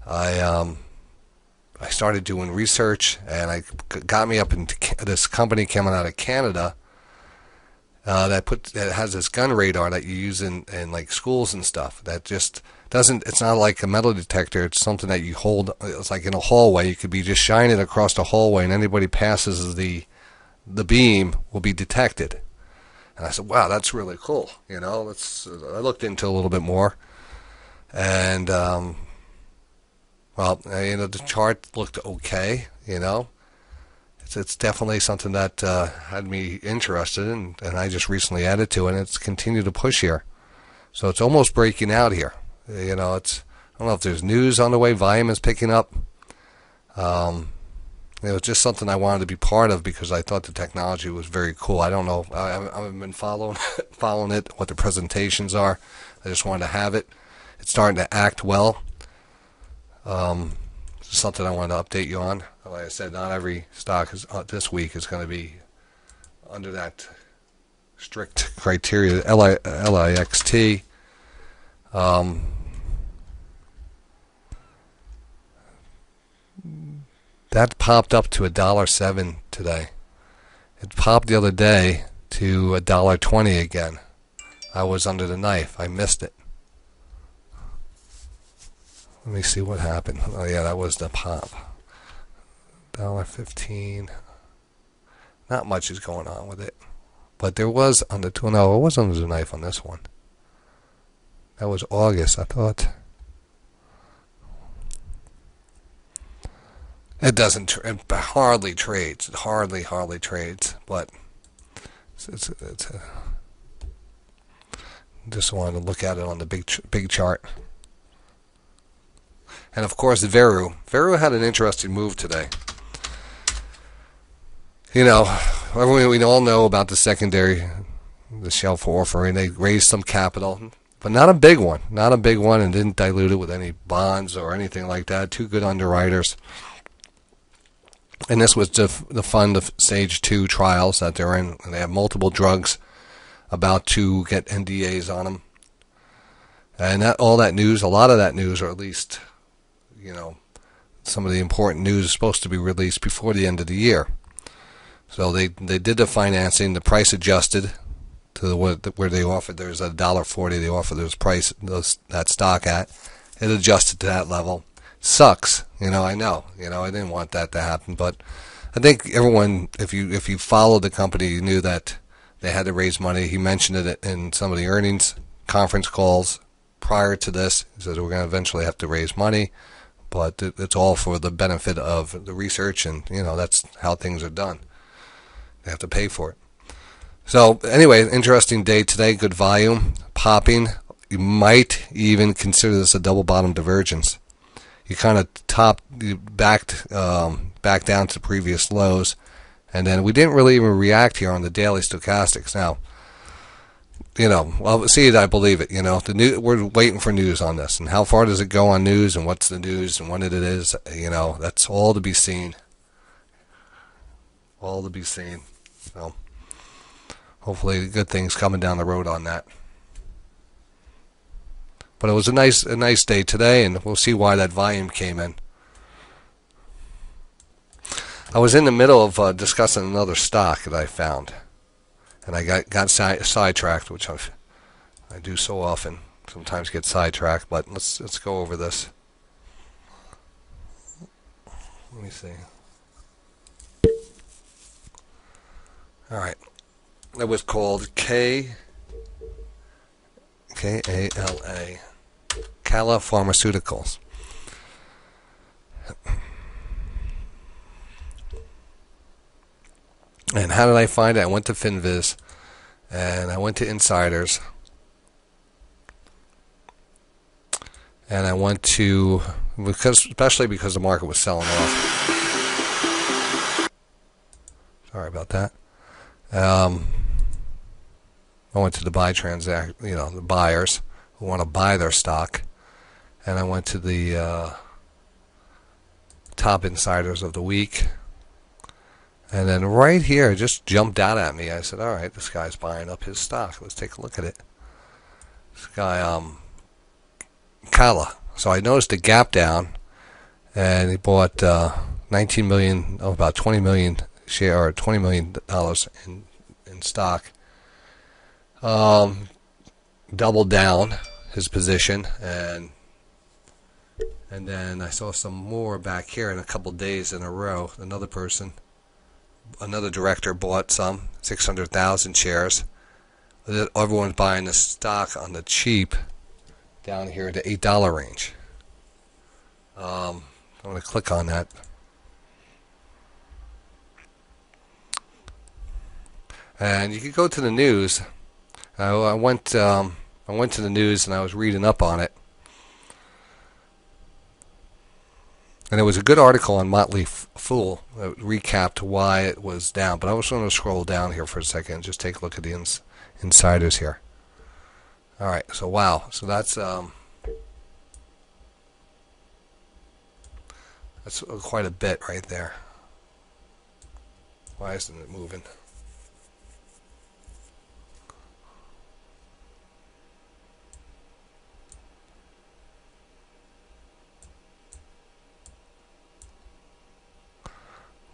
I started doing research, and I got me up into this company coming out of Canada that has this gun radar that you use in like schools and stuff. That It's not like a metal detector. It's something that you hold. It's like in a hallway. You could be just shining it across the hallway, and anybody passes the beam will be detected. And I said, wow, that's really cool. I looked into a little bit more, and the chart looked okay. It's definitely something that had me interested in, and I just recently added to it, and it's continued to push here. So it's almost breaking out here. I don't know if there's news on the way. Volume is picking up. It was just something I wanted to be part of because I thought the technology was very cool. I don't know. I've been following it, what the presentations are. I just wanted to have it. It's starting to act well. It's something I wanted to update you on. Like I said, not every stock this week is going to be under that strict criteria. LIXT. That popped up to $1.07 today. It popped the other day to $1.20 again. I was under the knife. I missed it. Let me see what happened. Oh yeah, that was the pop. $1.15. Not much is going on with it. But there was under it was under the knife on this one. That was August, I thought. It doesn't. It hardly trades. It hardly trades. But just wanted to look at it on the big chart. And of course, Veru. Veru had an interesting move today. We all know about the secondary, the shelf offering. They raised some capital, but not a big one. Not a big one, and didn't dilute it with any bonds or anything like that. Two good underwriters. And this was to fund the stage 2 trials that they're in. And they have multiple drugs about to get NDAs on them. And all that news, a lot of that news, or at least, some of the important news is supposed to be released before the end of the year. So they did the financing. The price adjusted to where they offered. There's $1.40 they offered that stock at. It adjusted to that level. Sucks, I know. I didn't want that to happen, but I think everyone, if you followed the company, you knew that they had to raise money. He mentioned it in some of the earnings conference calls prior to this. He said we're going to eventually have to raise money, but it's all for the benefit of the research, and that's how things are done. They have to pay for it. So anyway, interesting day today. Good volume, popping. You might even consider this a double bottom divergence. You kind of backed down to previous lows, and then we didn't really even react here on the daily stochastics. Now, well, see it, I believe it. We're waiting for news on this, and how far does it go on news, and what's the news, and when it is. That's all to be seen. All to be seen. So, hopefully, good things coming down the road on that. But it was a nice day today, and we'll see why that volume came in. I was in the middle of discussing another stock that I found, and I got sidetracked, which I do so often. Sometimes get sidetracked, but let's go over this. Let me see. All right, it was called KALA. KALA Pharmaceuticals. And how did I find it? I went to FinViz, and I went to Insiders, and I went to, especially because the market was selling off. Sorry about that. I went to the the buyers who want to buy their stock, and I went to the top insiders of the week, and then right here it just jumped out at me. I said, all right, this guy's buying up his stock. Let's take a look at it. This guy, KALA. So I noticed a gap down, and he bought 19 million, about 20 million share, or $20 million in stock. Doubled down his position, and And then I saw some more back here in a couple days in a row. Another director bought some, 600,000 shares. Everyone's buying the stock on the cheap down here at the $8 range. I'm going to click on that. And you could go to the news. I went to the news and I was reading up on it. And there was a good article on Motley Fool that recapped why it was down. But I was going to scroll down here for a second and just take a look at the insiders here. All right, so wow. So that's quite a bit right there. Why isn't it moving?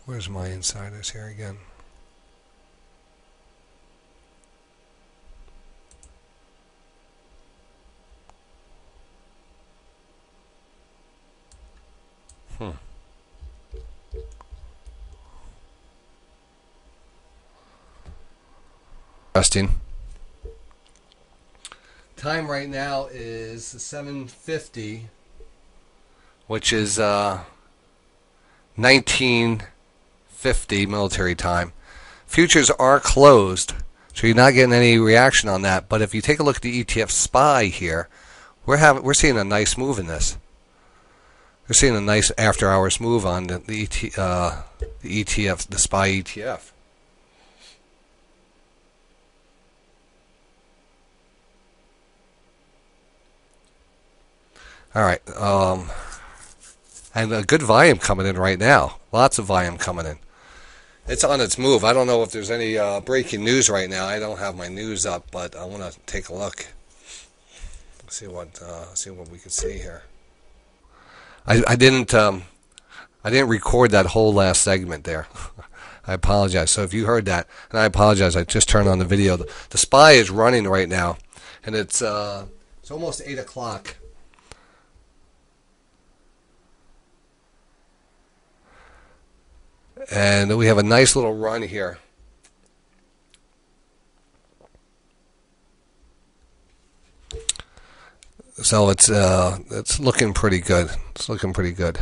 Where's my insiders here again? Interesting. Time right now is 7:50, which is 1950 military time. Futures are closed, so you're not getting any reaction on that. But if you take a look at the ETF SPY here, we're seeing a nice move in this. We're seeing a nice after-hours move on the ETF, the SPY ETF. All right, and a good volume coming in right now. Lots of volume coming in. It's on its move. I don't know if there's any breaking news right now. I don't have my news up, but I want to take a look. See what we can see here. I didn't record that whole last segment there. I apologize. So if you heard that, and I apologize, I just turned on the video. The SPY is running right now, and it's almost 8 o'clock. And we have a nice little run here. So it's looking pretty good. It's looking pretty good.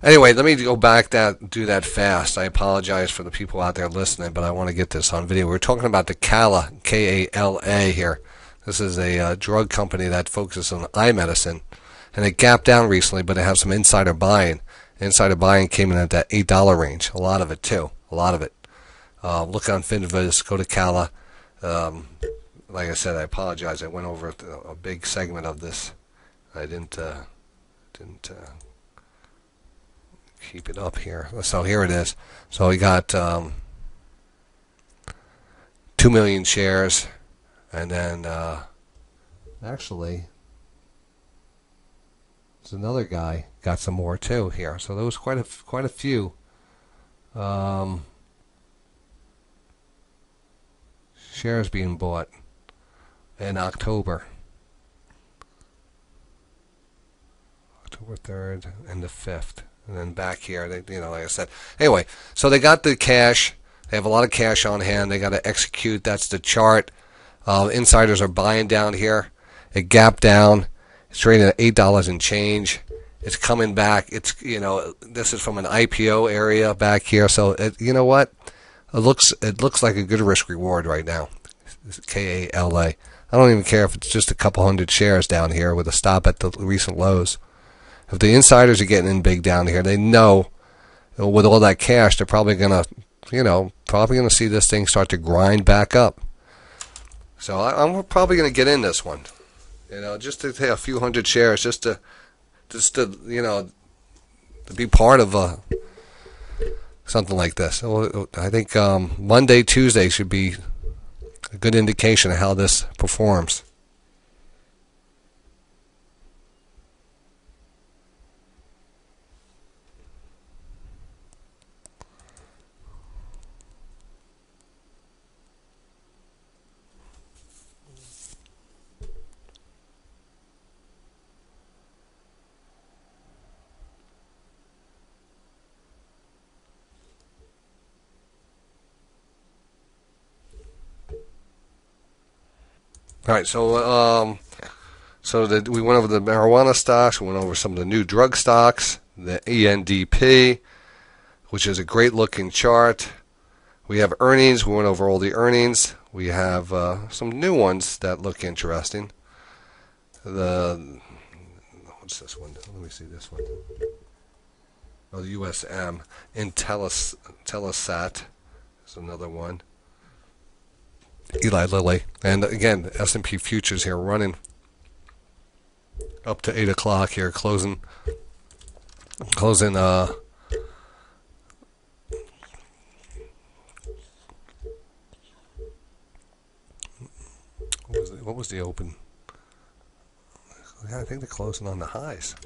Anyway, let me go back do that fast. I apologize for the people out there listening, but I want to get this on video. We're talking about the KAVA, K-A-L-A here. This is a drug company that focuses on eye medicine, and it gapped down recently, but it has some insider buying. Insider buying came in at that $8 range. A lot of it too. A lot of it. Look on Finviz. Go to KAVA. Like I said, I apologize. I went over a big segment of this. I didn't keep it up here. So here it is. So we got 2 million shares, and then actually there's another guy got some more too here. So there was quite a few. Shares being bought in October 3rd and the 5th, and then back here, like I said. Anyway, so they got the cash. They have a lot of cash on hand. They got to execute. That's the chart. Insiders are buying down here. It gapped down. It's trading at $8 and change. It's coming back. It's this is from an IPO area back here. So you know what? It looks like a good risk reward right now. KALA. I don't even care if it's just a couple hundred shares down here with a stop at the recent lows. If the insiders are getting in big down here, they know with all that cash, they're probably gonna see this thing start to grind back up. So I'm probably gonna get in this one. Just to take a few hundred shares, just to to be part of something like this. So I think Monday, Tuesday should be a good indication of how this performs. All right, we went over the marijuana stocks. We went over some of the new drug stocks, the ENDP, which is a great-looking chart. We have earnings. We went over all the earnings. We have some new ones that look interesting. What's this one? Let me see this one. Oh, the USM. Telesat is another one. Eli Lilly. And again, S&P futures here running up to 8 o'clock here, closing what was the open? I think they're closing on the highs.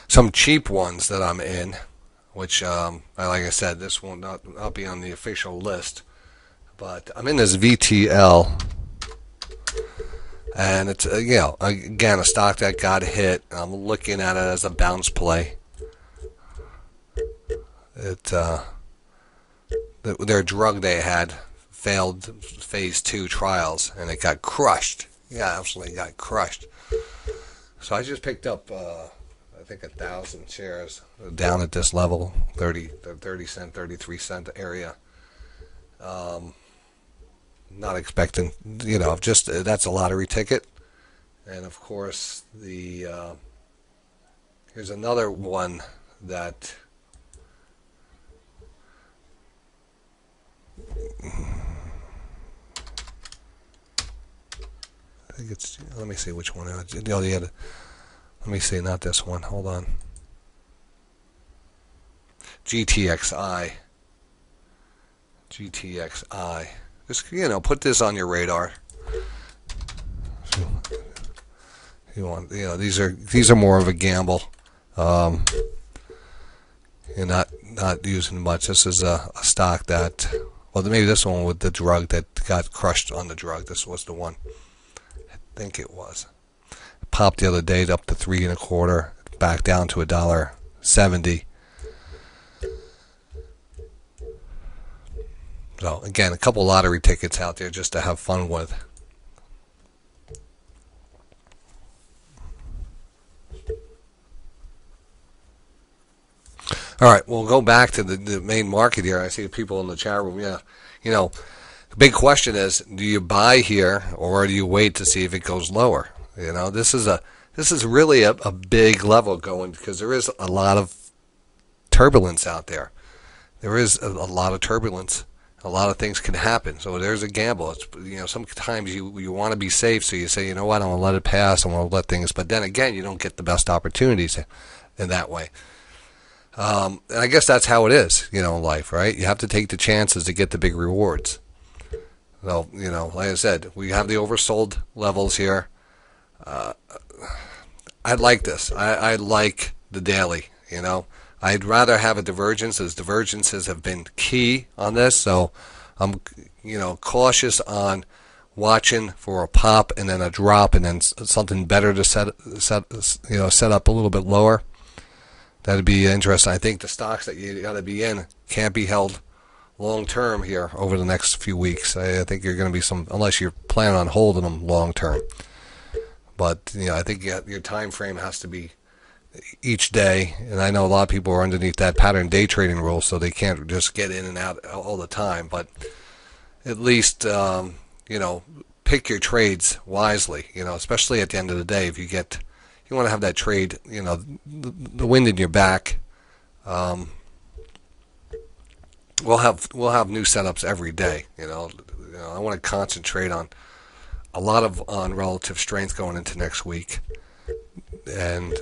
Some cheap ones that I'm in, which, like I said, this will not be on the official list, but I'm in this VTL, and it's again a stock that got hit. I'm looking at it as a bounce play. Their drug they had failed phase 2 trials, and it got crushed. Yeah, absolutely got crushed. So I just picked up, I think 1,000 shares down at this level, 30 cent, 33 cent area. Not expecting, just that's a lottery ticket. And of course, here's another one that. I think it's. Let me see which one. Let me see, not this one. Hold on. GTXI. Just put this on your radar. You want, these are more of a gamble. You're not using much. This is a stock that. Well, maybe this one with the drug that got crushed on the drug. This was the one. I think it was. It popped the other day up to 3 1/4, back down to $1.70. So again, a couple lottery tickets out there just to have fun with. All right, we'll go back to the main market here. I see people in the chat room. Yeah, the big question is: do you buy here or do you wait to see if it goes lower? This is really a big level going, because there is a lot of turbulence out there. There is a lot of turbulence. A lot of things can happen. So there's a gamble. It's sometimes you want to be safe, so you say, you know what, I'm gonna let it pass. I'm gonna let things. But then again, you don't get the best opportunities in that way. And I guess that's how it is, in life, right? You have to take the chances to get the big rewards. So, like I said, we have the oversold levels here. I like this. I like the daily, I'd rather have a divergence, as divergences have been key on this. So I'm, cautious on watching for a pop and then a drop and then something better to set up a little bit lower. That'd be interesting. I think the stocks that you got to be in can't be held long term here over the next few weeks. I think you're going to be unless you're planning on holding them long term. But I think your time frame has to be each day, and I know a lot of people are underneath that pattern day trading rule, so they can't just get in and out all the time. But at least pick your trades wisely. Especially at the end of the day, if you want to have that trade, the wind in your back. We'll have new setups every day. I want to concentrate on relative strength going into next week, and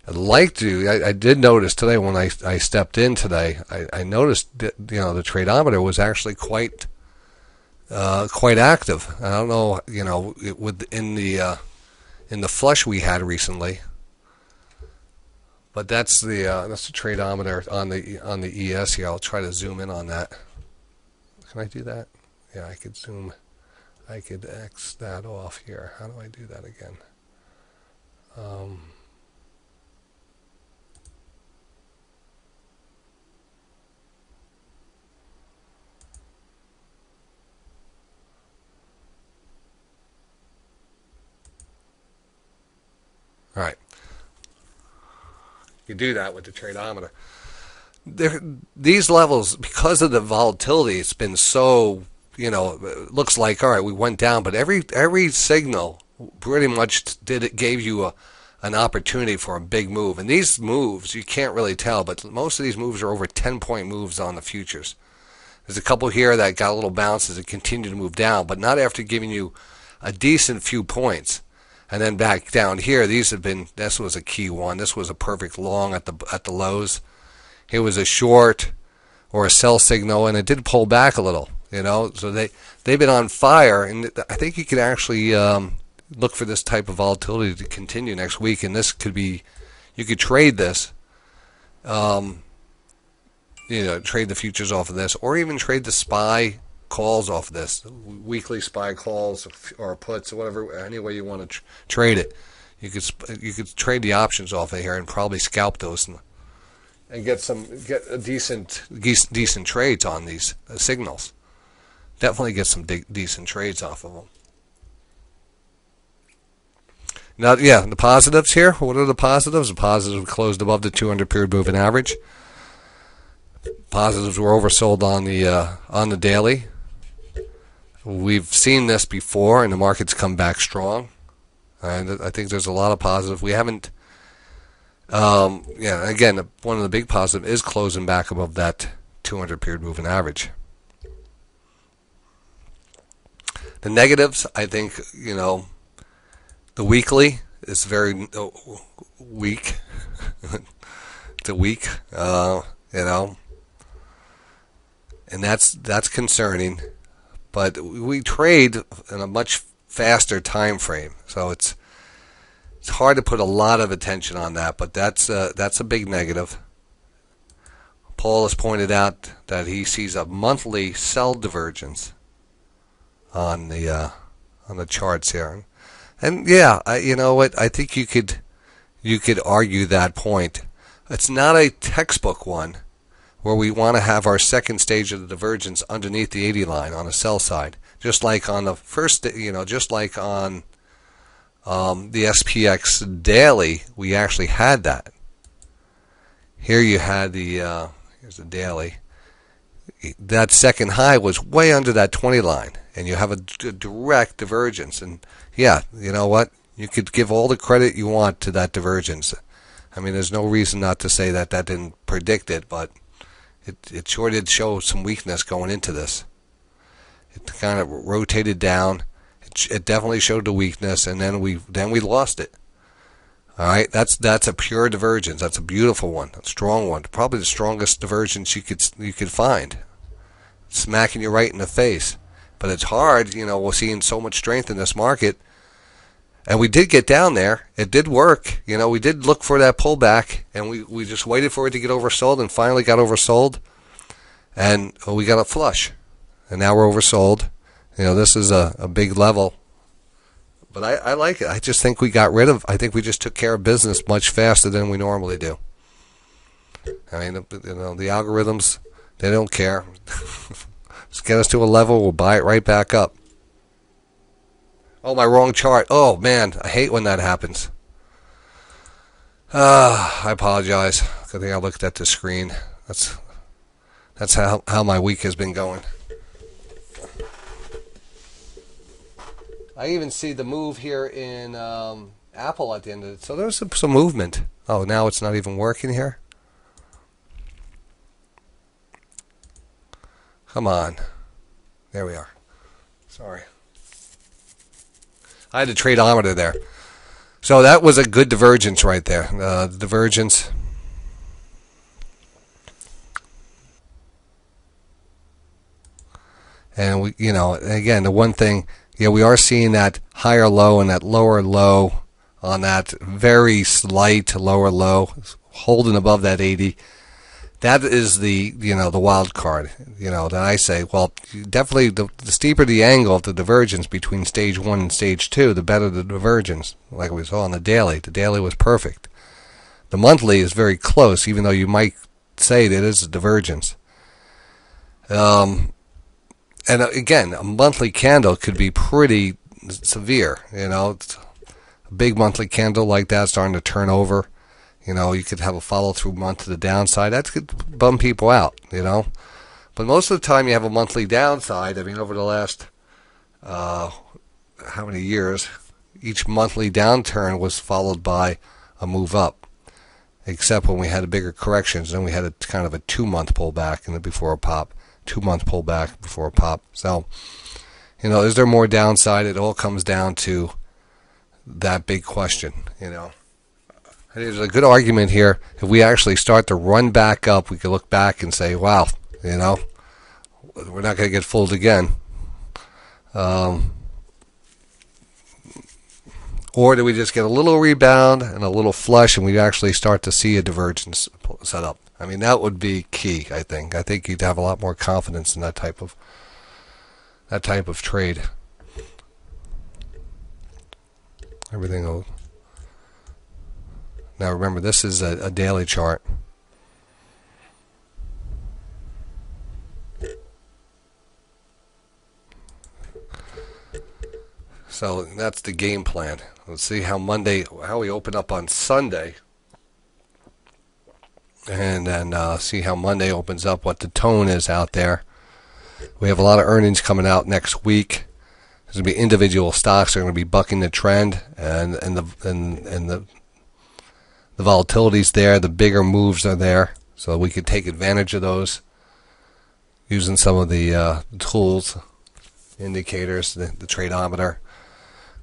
I did notice today when I stepped in today, I noticed that the tradeometer was actually quite active. I don't know, in the flush we had recently, but that's the tradeometer on the ES here. I'll try to zoom in on that. Can I do that? Yeah, I could zoom. I could X that off here. How do I do that again? You do that with the tradeometer. These levels, because of the volatility, it's been so, it looks like, all right, we went down, but every signal pretty much gave you an opportunity for a big move. And these moves, you can't really tell, but most of these moves are over 10-point moves on the futures. There's a couple here that got a little bounces and continue to move down, but not after giving you a decent few points. And then back down here, this was a key one. This was a perfect long at the lows. It was a short or a sell signal, and it did pull back a little, So they've been on fire, and I think you could actually look for this type of volatility to continue next week. And this could be, you could trade this, trade the futures off of this, or even trade the SPY calls off of this, weekly SPY calls or puts or whatever, any way you want to trade it. You could trade the options off of here and probably scalp those and get a decent trades on these signals. Definitely get some decent trades off of them. Now, the positives here. What are the positives? The positives closed above the 200-period moving average. Positives were oversold on the daily. We've seen this before, and the market's come back strong. And I think there's a lot of positive. We haven't. Again, one of the big positives is closing back above that 200-period moving average. The negatives, I think, the weekly is very weak. It's a weak, and that's concerning. But we trade in a much faster time frame, so it's hard to put a lot of attention on that. But that's a big negative. Paul has pointed out that he sees a monthly sell divergence on the charts here, and you know what? I think you could argue that point. It's not a textbook one, where we want to have our second stage of the divergence underneath the 80 line on the sell side, just like on the first, just like on the SPX daily, we actually had that. Here you had here's the daily. That second high was way under that 20 line, and you have a direct divergence. And you know what? You could give all the credit you want to that divergence. I mean, there's no reason not to say that didn't predict it, but it sure did show some weakness going into this. It kind of rotated down. It definitely showed the weakness, and then we lost it. All right, that's a pure divergence. That's a beautiful one, a strong one, probably the strongest divergence you could find. Smacking you right in the face, but it's hard. We're seeing so much strength in this market, and we did get down there. It did work. We did look for that pullback, and we just waited for it to get oversold, and finally got oversold, and we got a flush, and now we're oversold. This is a big level, but I like it. I just think I think we just took care of business much faster than we normally do. I mean, the algorithms, they don't care. Just get us to a level, we'll buy it right back up. Oh, my wrong chart. Oh, man, I hate when that happens. I apologize. I think I looked at the screen. That's how my week has been going. I even see the move here in Apple at the end of it. So there's some movement. Oh, now it's not even working here? Come on. There we are. Sorry. I had a tradeometer there. So that was a good divergence right there. The divergence. And again, the one thing, we are seeing that higher low and that lower low on that very slight lower low, holding above that 80. That is the wild card. That I say, well, definitely the steeper the angle of the divergence between stage 1 and stage 2, the better the divergence. Like we saw on the daily. The daily was perfect. The monthly is very close, even though you might say that it is a divergence. And again, a monthly candle could be pretty severe. A big monthly candle like that starting to turn over. You could have a follow-through month to the downside. That could bum people out, But most of the time you have a monthly downside. I mean, over the last, how many years, each monthly downturn was followed by a move up. Except when we had bigger corrections, then we had a kind of a 2-month pullback and then before a pop. 2-month pullback before a pop. So, is there more downside? It all comes down to that big question, There's a good argument here. If we actually start to run back up, we can look back and say, wow, we're not going to get fooled again. Or do we just get a little rebound and a little flush and we actually start to see a divergence set up? I mean, that would be key, I think. I think you'd have a lot more confidence in that type of trade. Everything will. Now remember, this is a daily chart. So that's the game plan. Let's see how we open up on Sunday. And then see how Monday opens up, what the tone is out there. We have a lot of earnings coming out next week. There's going to be individual stocks that are going to be bucking the trend, and the volatility's there, the bigger moves are there, so we could take advantage of those using some of the tools, indicators, the tradeometer.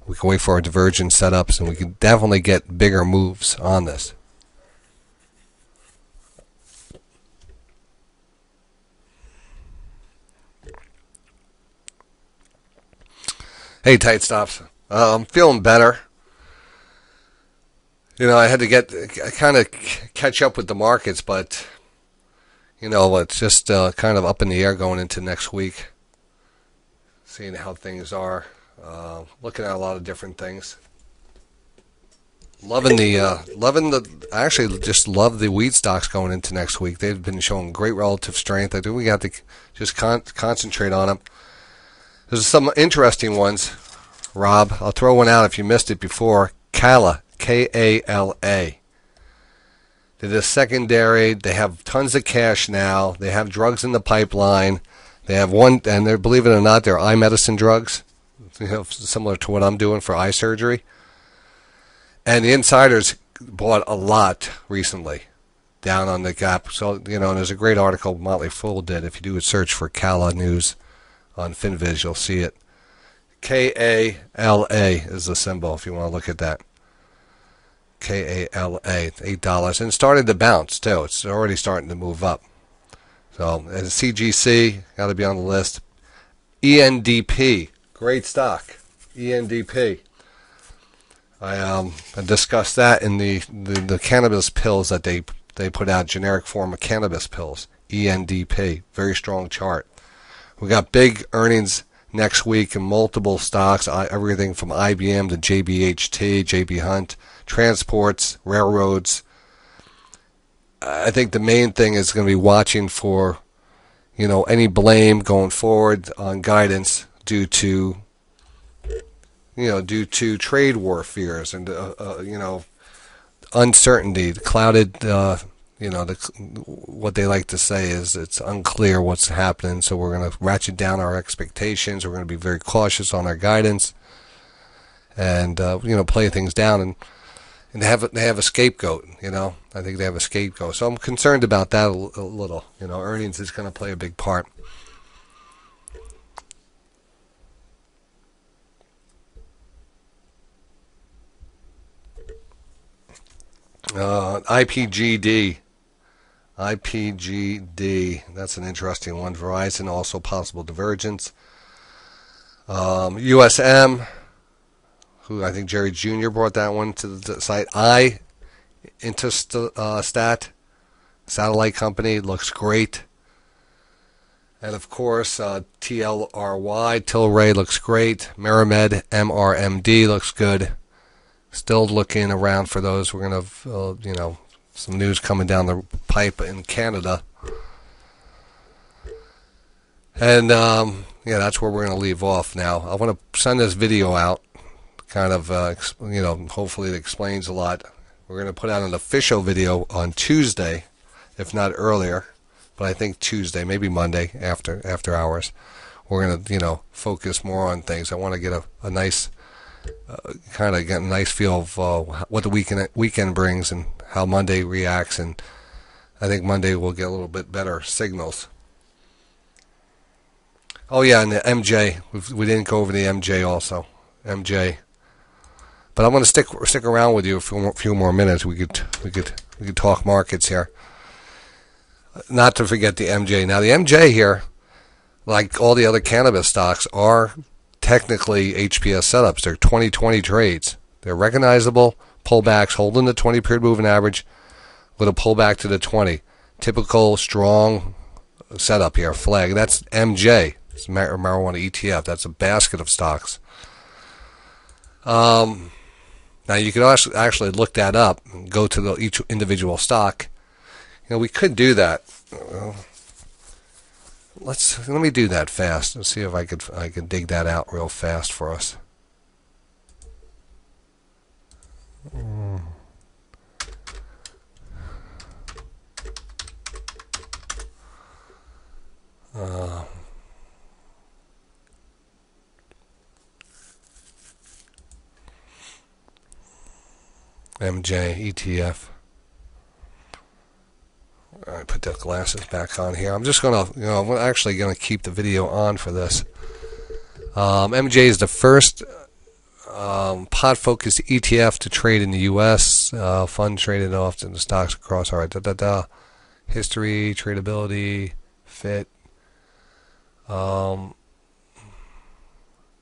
We can wait for our divergence setups, and we can definitely get bigger moves on this. Hey, tight stops. I'm feeling better. I had to kind of catch up with the markets, but, it's just kind of up in the air going into next week. Seeing how things are. Looking at a lot of different things. I actually just love the wheat stocks going into next week. They've been showing great relative strength. I think we got to just concentrate on them. There's some interesting ones, Rob. I'll throw one out if you missed it before. KALA, K-A-L-A. Did a secondary. They have tons of cash now. They have drugs in the pipeline. They have one, and they're, believe it or not, they're eye medicine drugs, similar to what I'm doing for eye surgery. And the insiders bought a lot recently down on the gap. So, and there's a great article Motley Fool did. If you do a search for KALA News on FinViz, you'll see it. K-A-L-A is the symbol if you want to look at that. K-A-L-A, $8. And it started to bounce, too. It's already starting to move up. So, and CGC, got to be on the list. ENDP, great stock. ENDP. I discussed that in the cannabis pills that they put out, generic form of cannabis pills. ENDP, very strong chart. We got big earnings next week in multiple stocks, everything from IBM to JBHT, JB Hunt, transports, railroads. I think the main thing is going to be watching for, any blame going forward on guidance due to trade war fears and uncertainty, the clouded. What they like to say is it's unclear what's happening, so we're going to ratchet down our expectations. We're going to be very cautious on our guidance, and play things down. And they have a scapegoat. I think they have a scapegoat. So I'm concerned about that a little. Earnings is going to play a big part. IPGD, that's an interesting one. Verizon, also possible divergence. USM, who I think Jerry Jr. brought that one to the site. Intelsat, satellite company, looks great. And of course, TLRY, TLRY looks great. Miramed, MRMD looks good. Still looking around for those. We're going to have, some news coming down the pipe in Canada. And, that's where we're going to leave off now. I want to send this video out, kind of, hopefully it explains a lot. We're going to put out an official video on Tuesday, if not earlier, but I think Tuesday, maybe Monday after hours. We're going to, focus more on things. I want to get a nice, kind of get a nice feel of what the weekend brings and how Monday reacts, and I think Monday we'll get a little bit better signals. Oh yeah, and the MJ, we didn't go over the MJ also. MJ. But I'm going to stick around with you for a few more minutes. We could talk markets here. Not to forget the MJ. Now the MJ here, like all the other cannabis stocks, are technically HPS setups. They're 2020 trades. They're recognizable pullbacks, holding the 20 period moving average with a pullback to the 20. Typical strong setup here. Flag. That's MJ. It's marijuana ETF. That's a basket of stocks. Now you could actually look that up and go to each individual stock. We could do that. Let me do that fast. Let's see if I could dig that out real fast for us. MJ ETF. All right, put the glasses back on here. I'm just gonna, I'm actually gonna keep the video on for this. MJ is the first pod-focused ETF to trade in the U.S. Fund traded often the stocks across. All right, history, tradability, fit,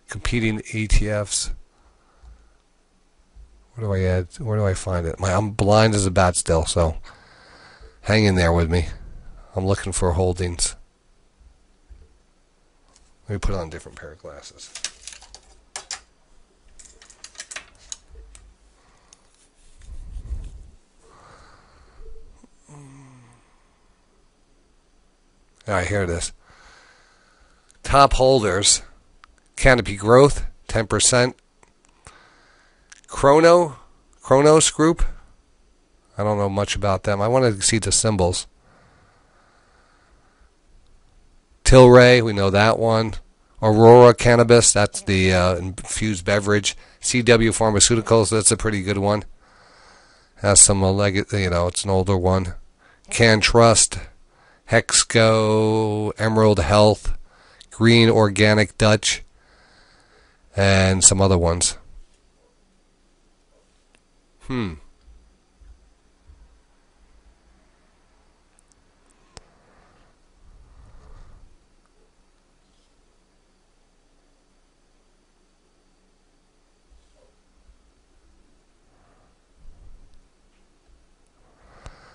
competing ETFs. Where do I add? Where do I find it? I'm blind as a bat still, so hang in there with me. I'm looking for holdings. Let me put on a different pair of glasses. All right, here it is. Top holders: Canopy Growth, 10%. Kronos Group. I don't know much about them. I wanted to see the symbols. TLRY, we know that one. Aurora Cannabis, that's the infused beverage. CW Pharmaceuticals, that's a pretty good one. Has some it's an older one. CanTrust, Hexco, Emerald Health, Green Organic Dutch, and some other ones.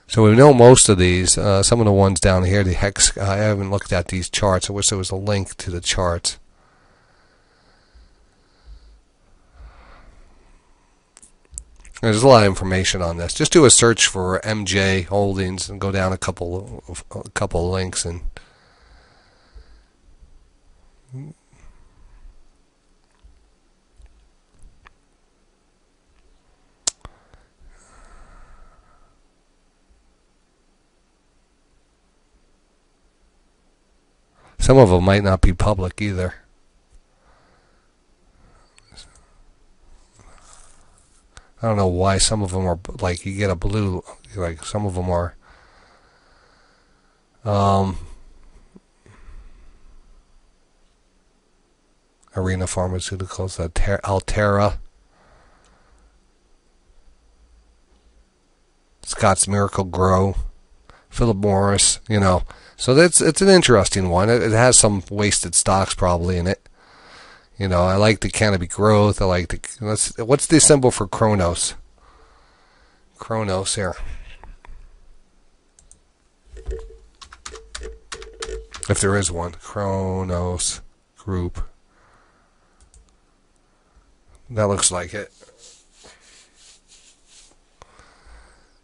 So we know most of these. Some of the ones down here, the Hex. I haven't looked at these charts. I wish there was a link to the charts. There's a lot of information on this. Just do a search for MJ Holdings and go down a couple of links and. Some of them might not be public either. I don't know why some of them are like you get a blue, like some of them are. Arena Pharmaceuticals, Altera, Scott's Miracle Grow, Philip Morris, So it's an interesting one. It has some wasted stocks probably in it. I like the Canopy Growth. I like the. What's the symbol for Kronos? Kronos here. If there is one, Kronos Group. That looks like it.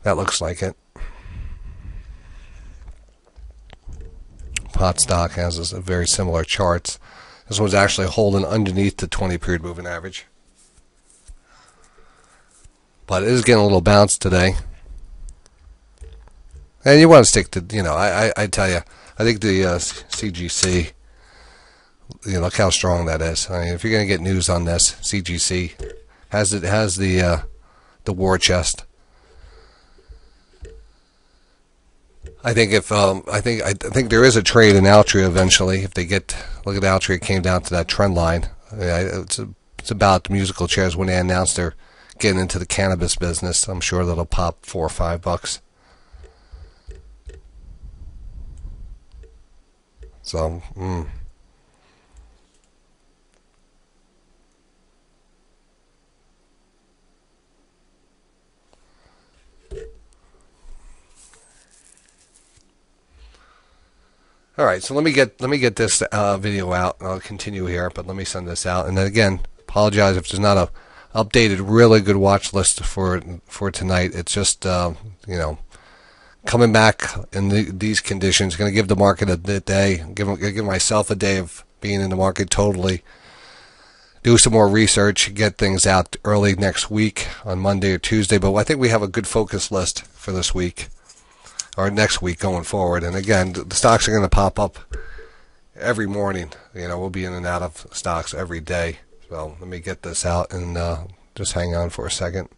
That looks like it. Pot stock has a very similar charts. This one's actually holding underneath the 20 period moving average. But it is getting a little bounce today. And you want to stick to, I tell you, I think the CGC, look how strong that is. I mean, if you're going to get news on this, CGC has the war chest. I think I think there is a trade in Altria eventually. If they look at Altria, it came down to that trend line. It's about the musical chairs when they announced they're getting into the cannabis business. I'm sure that'll pop $4 or $5. So, All right, so let me get this video out. I'll continue here, but let me send this out. And then again, apologize if there's not a updated, really good watch list for tonight. It's just coming back in these conditions. Going to give the market a day. Give myself a day of being in the market totally. Do some more research. Get things out early next week on Monday or Tuesday. But I think we have a good focus list for this week. Or next week going forward. And again, the stocks are going to pop up every morning. We'll be in and out of stocks every day. So let me get this out and just hang on for a second.